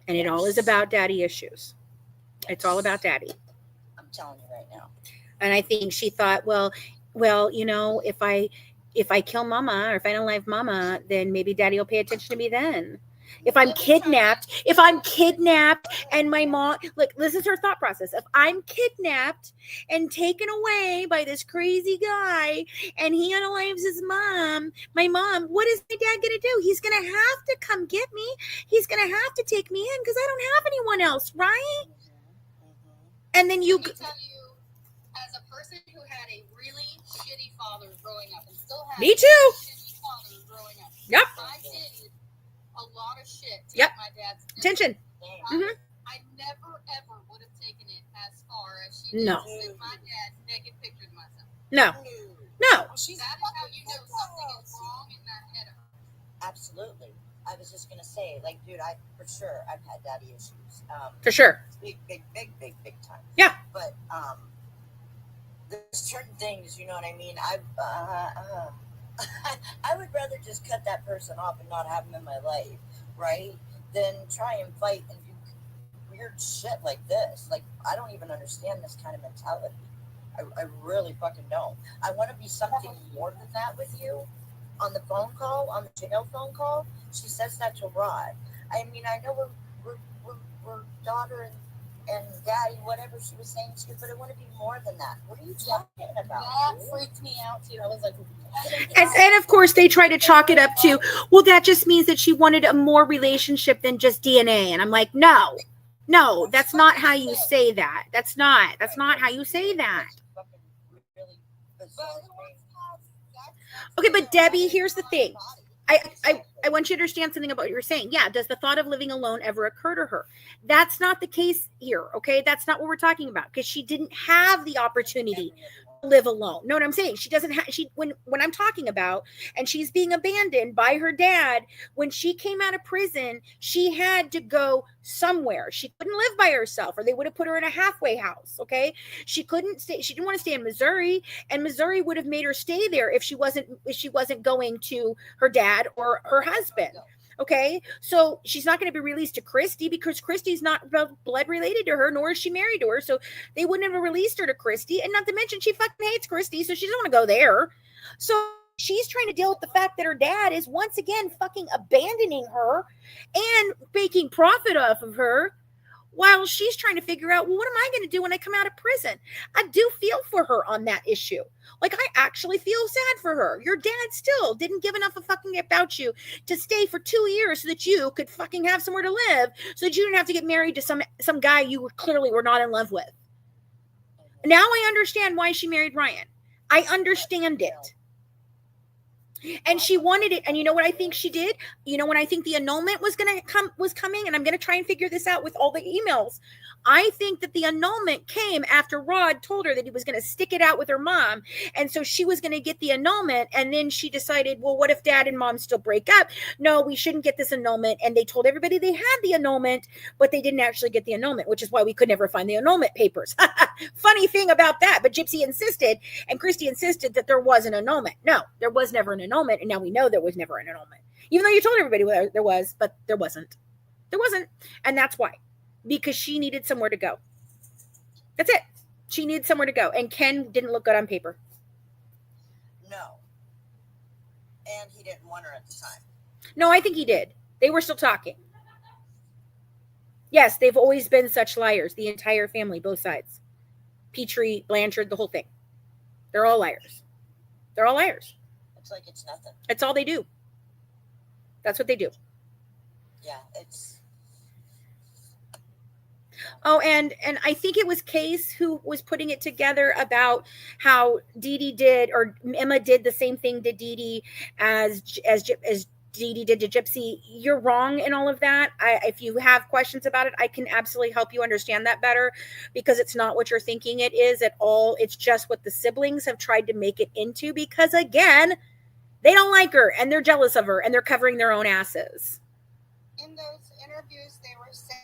And it all is Yes. about daddy issues. It's all about daddy. I'm telling you right now. And I think she thought, well, you know, if I kill mama or if I don't like mama, then maybe daddy will pay attention to me then. If I'm kidnapped and my mom, look, this is her thought process. If I'm kidnapped and taken away by this crazy guy and he unalives his mom, my mom, what is my dad going to do? He's going to have to come get me. He's going to have to take me in because I don't have anyone else, right? And then Let me tell you, as a person who had a really shitty father growing up and still has Me too. a shitty father growing up. Yep. I did a lot of shit to Yep. get my dad's Attention. Mhm. I never ever would have taken it as far as she did No. with my dad's naked pictures of myself. No. That is how you know something is wrong in that head of her. Absolutely. I was just gonna say, like, dude, I've had daddy issues. For sure. Big time. Yeah. But there's certain things, you know what I mean. I would rather just cut that person off and not have them in my life, right? Than try and fight and do weird shit like this. Like, I don't even understand this kind of mentality. I really fucking don't. I want to be something more than that with you. On the phone call, on the jail phone call, she says that to Rod. I mean, I know we're daughter and daddy, whatever she was saying to you, but I want to be more than that. What are you talking about? That freaked me out too. I was like, And of course they try to chalk it up to, well, that just means that she wanted a more relationship than just DNA. And I'm like, no, that's not how you say that. That's not how you say that. Okay, but Debbie, here's the thing. I want you to understand something about what you're saying. Yeah, does the thought of living alone ever occur to her? That's not the case here, okay? That's not what we're talking about, because she didn't have the opportunity to live alone. Know what I'm saying? She doesn't have, when I'm talking about, and she's being abandoned by her dad, when she came out of prison, she had to go somewhere. She couldn't live by herself, or they would have put her in a halfway house, okay? She couldn't stay, she didn't want to stay in Missouri, and Missouri would have made her stay there if she wasn't going to her dad or her husband. Okay, so she's not going to be released to Christy because Christy's not blood related to her, nor is she married to her. So they wouldn't have released her to Christy. And not to mention, she fucking hates Christy, so she doesn't want to go there. So she's trying to deal with the fact that her dad is once again fucking abandoning her and making profit off of her, while she's trying to figure out, well, what am I going to do when I come out of prison? I do feel for her on that issue. Like, I actually feel sad for her. Your dad still didn't give enough a fucking about you to stay for 2 years so that you could fucking have somewhere to live, so that you didn't have to get married to some guy you clearly were not in love with. Now I understand why she married Ryan. I understand it. And she wanted it. And you know what I think she did? You know when I think the annulment was coming, and I'm gonna try and figure this out with all the emails. I think that the annulment came after Rod told her that he was gonna stick it out with her mom. And so she was gonna get the annulment, and then she decided, well, what if dad and mom still break up? No, we shouldn't get this annulment. And they told everybody they had the annulment, but they didn't actually get the annulment, which is why we could never find the annulment papers. Funny thing about that. But Gypsy insisted, and Christy insisted, that there was an annulment. No, there was never an annulment, and now we know there was never an annulment. Even though you told everybody there was, but there wasn't. There wasn't. And that's why. Because she needed somewhere to go. That's it. She needed somewhere to go. And Ken didn't look good on paper. No. And he didn't want her at the time. No, I think he did. They were still talking. Yes, they've always been such liars. The entire family, both sides. Petrie, Blanchard, the whole thing. They're all liars. They're all liars. It's like it's nothing. That's all they do. That's what they do. Yeah, it's... Oh, and I think it was Case who was putting it together about how Dee Dee did, or Emma did the same thing to Dee Dee as Dee Dee did to Gypsy. You're wrong in all of that. If you have questions about it, I can absolutely help you understand that better, because it's not what you're thinking it is at all. It's just what the siblings have tried to make it into, because again, they don't like her and they're jealous of her and they're covering their own asses. In those interviews, they were saying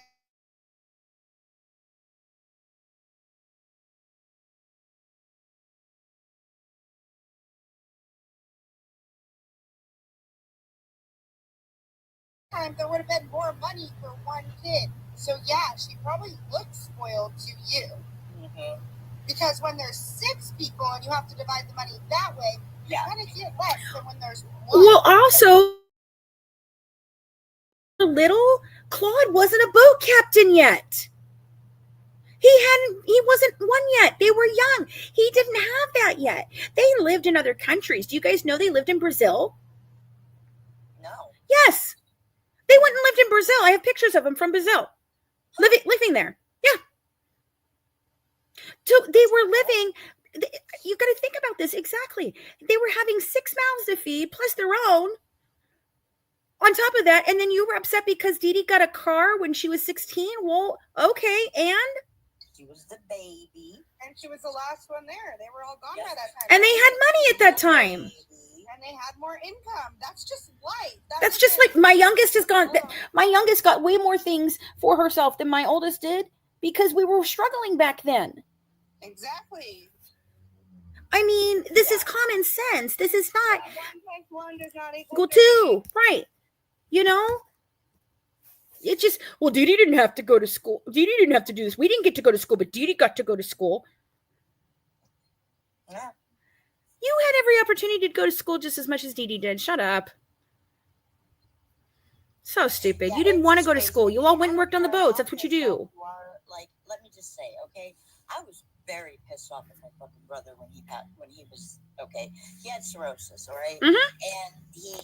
there would have been more money for one kid. So yeah, she probably looks spoiled to you. Mm-hmm. Because when there's 6 people and you have to divide the money that way, Yeah. you're going to get less than when there's 1. Well, also, little Claude wasn't a boat captain yet. He wasn't one yet. They were young. He didn't have that yet. They lived in other countries. Do you guys know they lived in Brazil? No. Yes. They went and lived in Brazil. I have pictures of them from Brazil. Living there. Yeah. So they were living, you got to think about this exactly. They were having 6 mouths to feed plus their own. On top of that, and then you were upset because Dee Dee got a car when she was 16. Well, okay, and? She was the baby. And she was the last one there. They were all gone by that time. And they had money at that time. And they had more income. That's just life. That's just like my youngest has gone. My youngest got way more things for herself than my oldest did because we were struggling back then. Exactly. I mean, this is common sense. This is not 1 plus 1 does not equal equal 2, right? You know, it's just, well, Dee Dee didn't have to go to school. Dee Dee didn't have to do this. We didn't get to go to school, but Dee Dee got to go to school. Yeah. You had every opportunity to go to school just as much as Dee Dee did. Shut up. So stupid. Yeah, you didn't it's want to just go to crazy. school. You all went and I worked on the don't know boats. That's what you how do. you are, like, let me just say, okay, I was very pissed off at my fucking brother when he was okay. He had cirrhosis, all right? Mhm. And he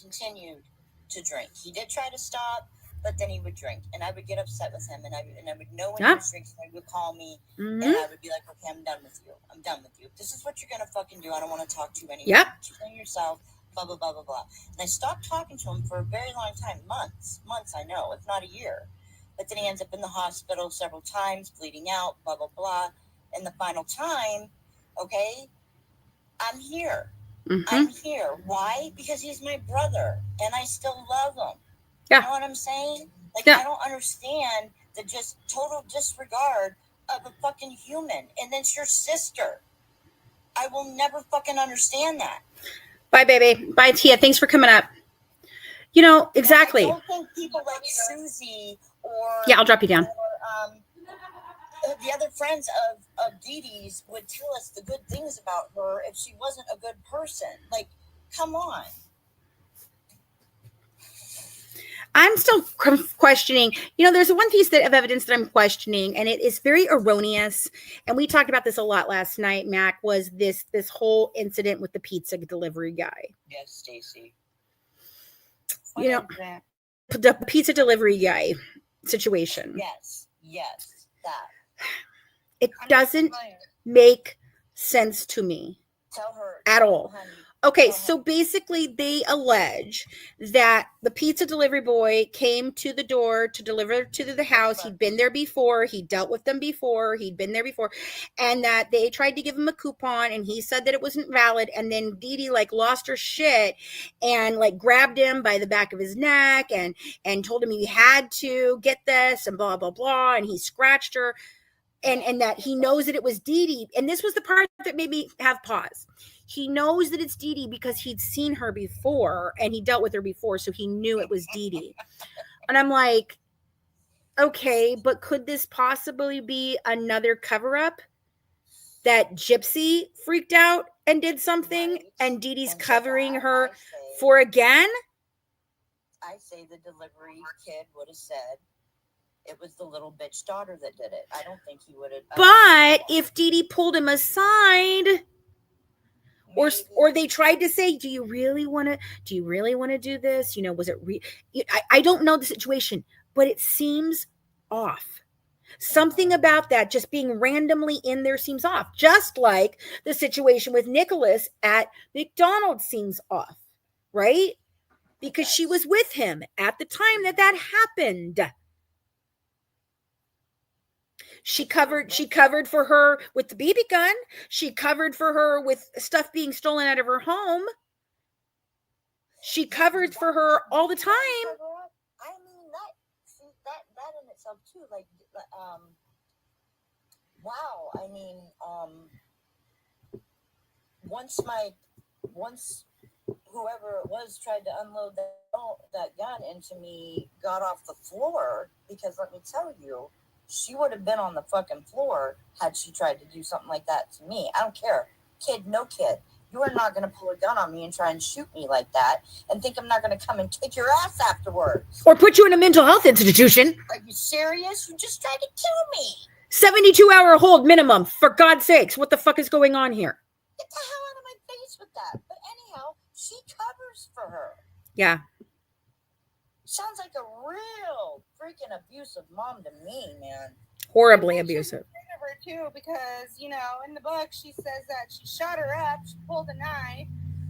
continued to drink. He did try to stop, but then he would drink, and I would get upset with him, and I would know when he was drinking. He would call me, and I would be like, okay, I'm done with you. I'm done with you. If this is what you're gonna fucking do, I don't want to talk to you anymore. Yep. You know yourself. Blah blah blah blah blah. And I stopped talking to him for a very long time, months, I know, if not a year. But then he ends up in the hospital several times, bleeding out, blah blah blah. And the final time, okay, I'm here. I'm here. Why? Because he's my brother, and I still love him. Yeah. You know what I'm saying? Like, Yeah. I don't understand the just total disregard of a fucking human, and then it's your sister. I will never fucking understand that. Bye, baby. Bye, Tia. Thanks for coming up. You know, exactly. I don't think people like Susie or Yeah, I'll drop you down. Or, the other friends of Dee Dee's would tell us the good things about her if she wasn't a good person. Like, come on. I'm still questioning. You know, there's one piece of evidence that I'm questioning, and it is very erroneous. And we talked about this a lot last night, Mac, was this whole incident with the pizza delivery guy. Yes, Stacy. You know, the pizza delivery guy situation. Yes, that. It doesn't make sense to me Tell her at all. honey, Okay, so basically they allege that the pizza delivery boy came to the door to deliver to the house. He'd been there before. He dealt with them before. He'd been there before. And that they tried to give him a coupon and he said that it wasn't valid. And then Dee Dee like lost her shit and like grabbed him by the back of his neck and told him he had to get this and blah, blah, blah. And he scratched her. And that he knows that it was Dee Dee. And this was the part that made me have pause. He knows that it's Dee Dee because he'd seen her before and he dealt with her before, so he knew it was Dee Dee. And I'm like, okay, but could this possibly be another cover-up? That Gypsy freaked out and did something, Right. and Dee Dee's And covering that, her I say- for again? I say the delivery kid would have said it was the little bitch daughter that did it. I don't think he would have. But if Dee Dee pulled him aside, or they tried to say, do you really want to do this? You know, was it I don't know the situation, but it seems off. Something about that just being randomly in there seems off. Just like the situation with Nicholas at McDonald's seems off, right? Because she was with him at the time that happened. She covered for her with the BB gun. She covered for her with stuff being stolen out of her home. She covered for her all the time. I mean, that in itself too, like, wow. I mean, once whoever it was tried to unload that gun into me, got off the floor, because let me tell you, she would have been on the fucking floor had she tried to do something like that to me. I don't care. Kid, no kid. You are not going to pull a gun on me and try and shoot me like that and think I'm not going to come and kick your ass afterwards. Or put you in a mental health institution. Are you serious? You just tried to kill me. 72-hour hold minimum. For God's sakes, what the fuck is going on here? Get the hell out of my face with that. But anyhow, she covers for her. Yeah. Sounds like a real freaking abusive mom to me, man. Horribly abusive. Of her too, because you know, in the book she says that she shot her up, she pulled a knife,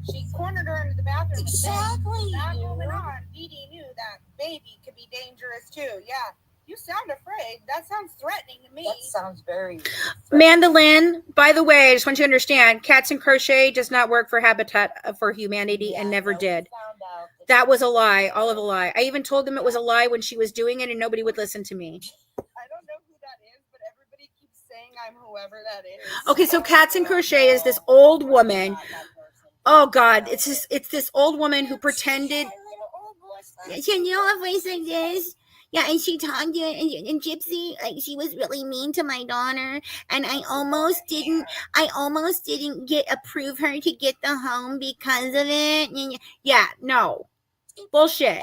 she cornered her into the bathroom. Exactly. Not moving on. Dee Dee knew that baby could be dangerous too. Yeah, you sound afraid. That sounds threatening to me. That sounds very. Mandolin, by the way, I just want you to understand, Cats and Crochet does not work for Habitat for Humanity and never did. That was a lie, all of a lie. I even told them it was a lie when she was doing it and nobody would listen to me. I don't know who that is, but everybody keeps saying I'm whoever that is. Okay, so Cats and Crochet is this old woman. Oh God, it's this old woman who pretended. You know a voice like this? Yeah, and she talked to and Gypsy, like she was really mean to my daughter, and I almost didn't approve her to get the home because of it. Yeah, no. Bullshit.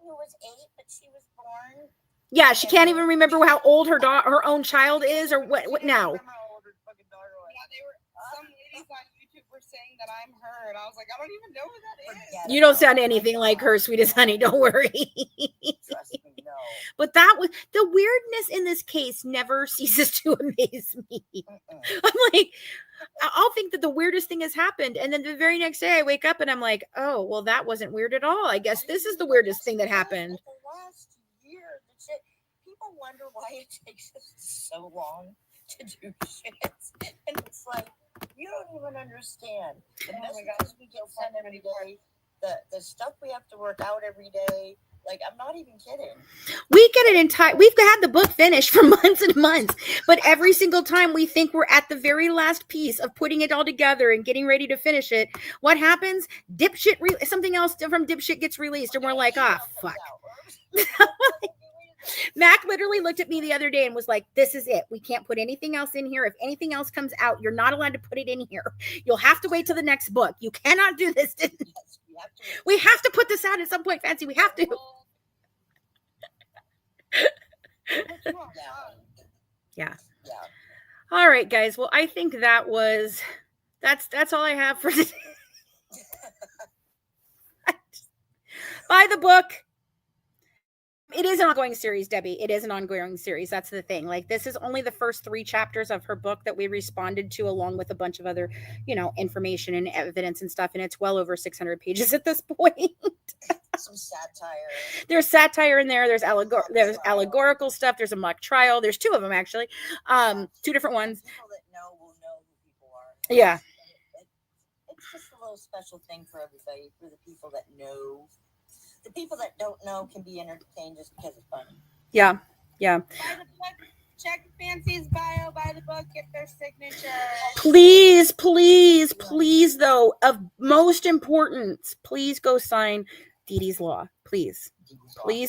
Who was 8, but she was born. Yeah, she can't even remember how old her own child is, or what now. Yeah, they were. Some ladies on YouTube were saying that I'm her, and I was like, I don't even know who that is. You don't sound anything like her, sweetest honey. Don't worry. Trust me, no. But that was the weirdness in this case never ceases to amaze me. I'm like, I'll think that the weirdest thing has happened, and then the very next day I wake up and I'm like, oh, well, that wasn't weird at all. I guess this is the weirdest thing that happened. The last year, people wonder why it takes us so long to do shit, and it's like you don't even understand. The messages we get sent every day, the stuff we have to work out every day. Like, I'm not even kidding. We get we've had the book finished for months and months, but every single time we think we're at the very last piece of putting it all together and getting ready to finish it, what happens? Something else from Dipshit gets released, and we're like, fuck. Mac literally looked at me the other day and was like, this is it. We can't put anything else in here. If anything else comes out, you're not allowed to put it in here. You'll have to wait till the next book. You cannot do this. We have to put this out at some point, Fancy. We have to. Yeah. All right, guys. Well, I think that's all I have for today. Buy the book. It is an ongoing series, Debbie. It is an ongoing series. That's the thing. Like, this is only the first 3 chapters of her book that we responded to, along with a bunch of other, information and evidence and stuff. And it's well over 600 pages at this point. Some satire. There's satire in there. There's allegorical stuff. There's a mock trial. There's 2 of them, actually. 2 different ones. People that know will know who people are. Yeah. It's just a little special thing for everybody, for the people that know. The people that don't know can be entertained just because it's funny. Yeah. Buy the book, check Fancy's bio, buy the book, get their signature. Please, though, of most importance, please go sign Dee Dee's Law. Please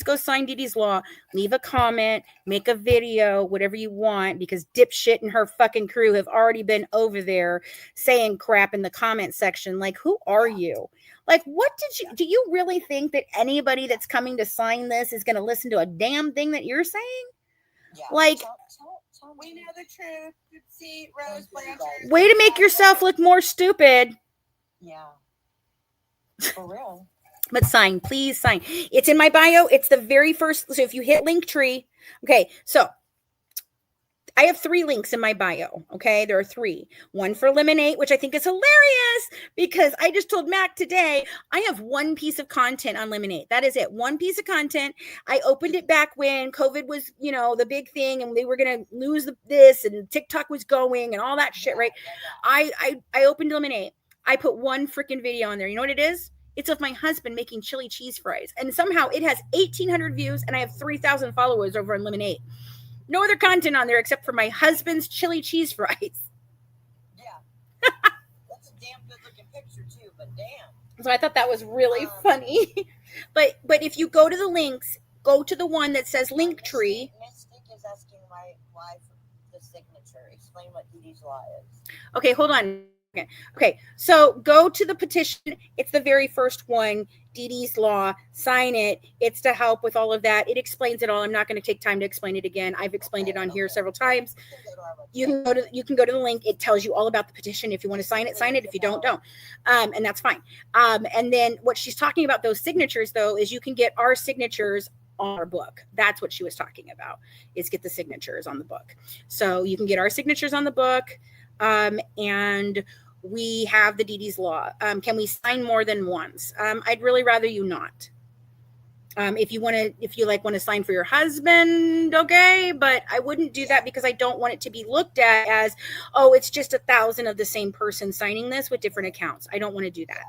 go sign Dee Dee's Law. Leave a comment, make a video, whatever you want, because dipshit and her fucking crew have already been over there saying crap in the comment section. Like, who are you? Like, what do you really think that anybody that's coming to sign this is going to listen to a damn thing that you're saying? Yeah. Like, We know the truth. See, Rose Blanchard. way to make yourself look more stupid. Yeah. For real. But sign, please sign. It's in my bio. It's the very first. So if you hit Linktree, okay. So I have 3 links in my bio. Okay, there are 3. One for Eliminate, which I think is hilarious because I just told Mac today I have 1 piece of content on Eliminate. That is it. 1 piece of content. I opened it back when COVID was, the big thing, and they were gonna lose this, and TikTok was going, and all that shit. Right? I opened Eliminate. I put 1 freaking video on there. You know what it is? It's of my husband making chili cheese fries. And somehow it has 1,800 views and I have 3,000 followers over on Lemonade. No other content on there except for my husband's chili cheese fries. Yeah. That's a damn good looking picture too, but damn. So I thought that was really funny. But if you go to the links, go to the one that says Linktree. Mystic is asking why the signature. Explain what Dee Dee's Law is. Okay, hold on. Okay, so go to the petition. It's the very first one, Dee Dee's Law. Sign it. It's to help with all of that. It explains it all. I'm not going to take time to explain it again. I've explained it on here several times. You can go to the link. It tells you all about the petition. If you want to sign it, sign it. If you don't. And that's fine. And then what she's talking about, those signatures, though, is you can get our signatures on our book. That's what she was talking about, is get the signatures on the book. So you can get our signatures on the book. And we have the Dee Dee's Law. Can we sign more than once? I'd really rather you not. If you want to sign for your husband, okay, but I wouldn't do that because I don't want it to be looked at as, oh, it's just 1,000 of the same person signing this with different accounts. I don't want to do that.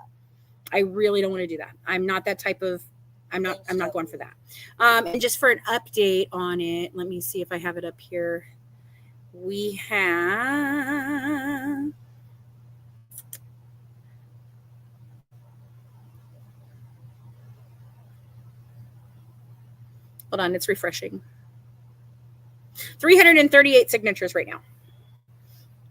I really don't want to do that. I'm not that type of, I'm not going for that. And just for an update on it, let me see if I have it up here. We have, hold on, it's refreshing. 338 signatures right now.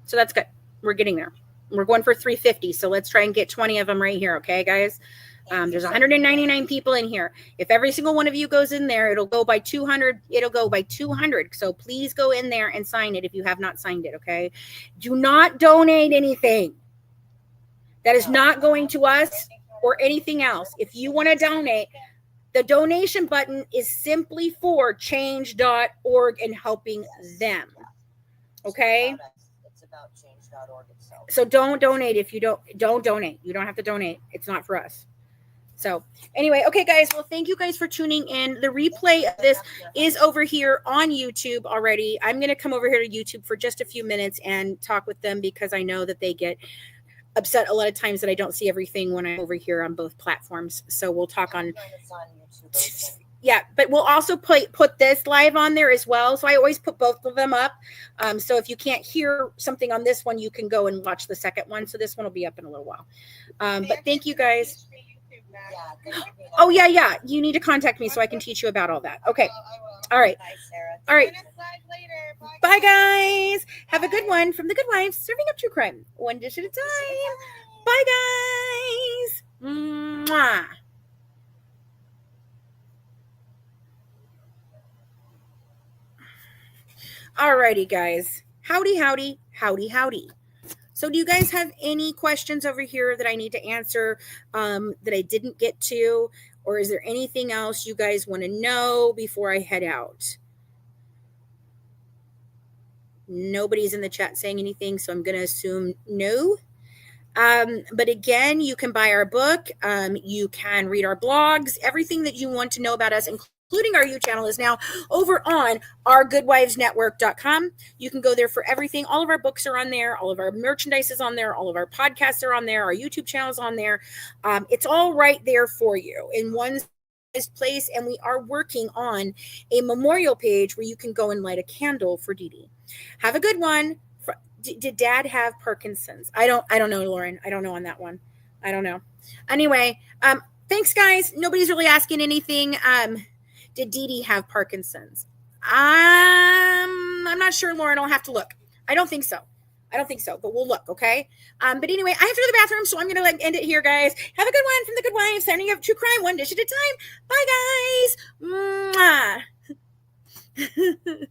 So that's good. We're getting there. We're going for 350. So let's try and get 20 of them right here. Okay, guys. There's 199 people in here. If every single one of you goes in there, it'll go by 200. It'll go by 200. So please go in there and sign it if you have not signed it. Okay. Do not donate anything. That is not going to us or anything else. If you want to donate, the donation button is simply for change.org and helping them. Okay. It's about change.org itself. So don't donate if you don't donate. You don't have to donate. It's not for us. So anyway, okay, guys. Well, thank you guys for tuning in. The replay of this is over here on YouTube already. I'm going to come over here to YouTube for just a few minutes and talk with them because I know that they get upset a lot of times that I don't see everything when I'm over here on both platforms. So we'll talk on. Yeah, but we'll also put this live on there as well. So I always put both of them up. So if you can't hear something on this one, you can go and watch the second one. So this one will be up in a little while. But thank you guys. Oh, yeah. You need to contact me so I can teach you about all that. Okay. All right. All right. Bye, guys. Have a good one from the Good Wives, serving up true crime. One dish at a time. Bye, guys. Mwah. Alrighty, guys. Howdy. So do you guys have any questions over here that I need to answer that I didn't get to? Or is there anything else you guys want to know before I head out? Nobody's in the chat saying anything, so I'm going to assume no. But again, you can buy our book. You can read our blogs. Everything that you want to know about us, including our YouTube channel, is now over on ourgoodwivesnetwork.com. You can go there for everything. All of our books are on there. All of our merchandise is on there. All of our podcasts are on there. Our YouTube channel is on there. It's all right there for you in one place. And we are working on a memorial page where you can go and light a candle for Dee Dee. Have a good one. Did Dad have Parkinson's? I don't know, Lauren. I don't know on that one. I don't know. Anyway, thanks, guys. Nobody's really asking anything. Did Dee Dee have Parkinson's? I'm not sure, Lauren. I'll have to look. I don't think so. But we'll look, okay? But anyway, I have to go to the bathroom, so I'm going to end it here, guys. Have a good one from the Good Wife, signing up True Crime one dish at a time. Bye, guys. Mwah.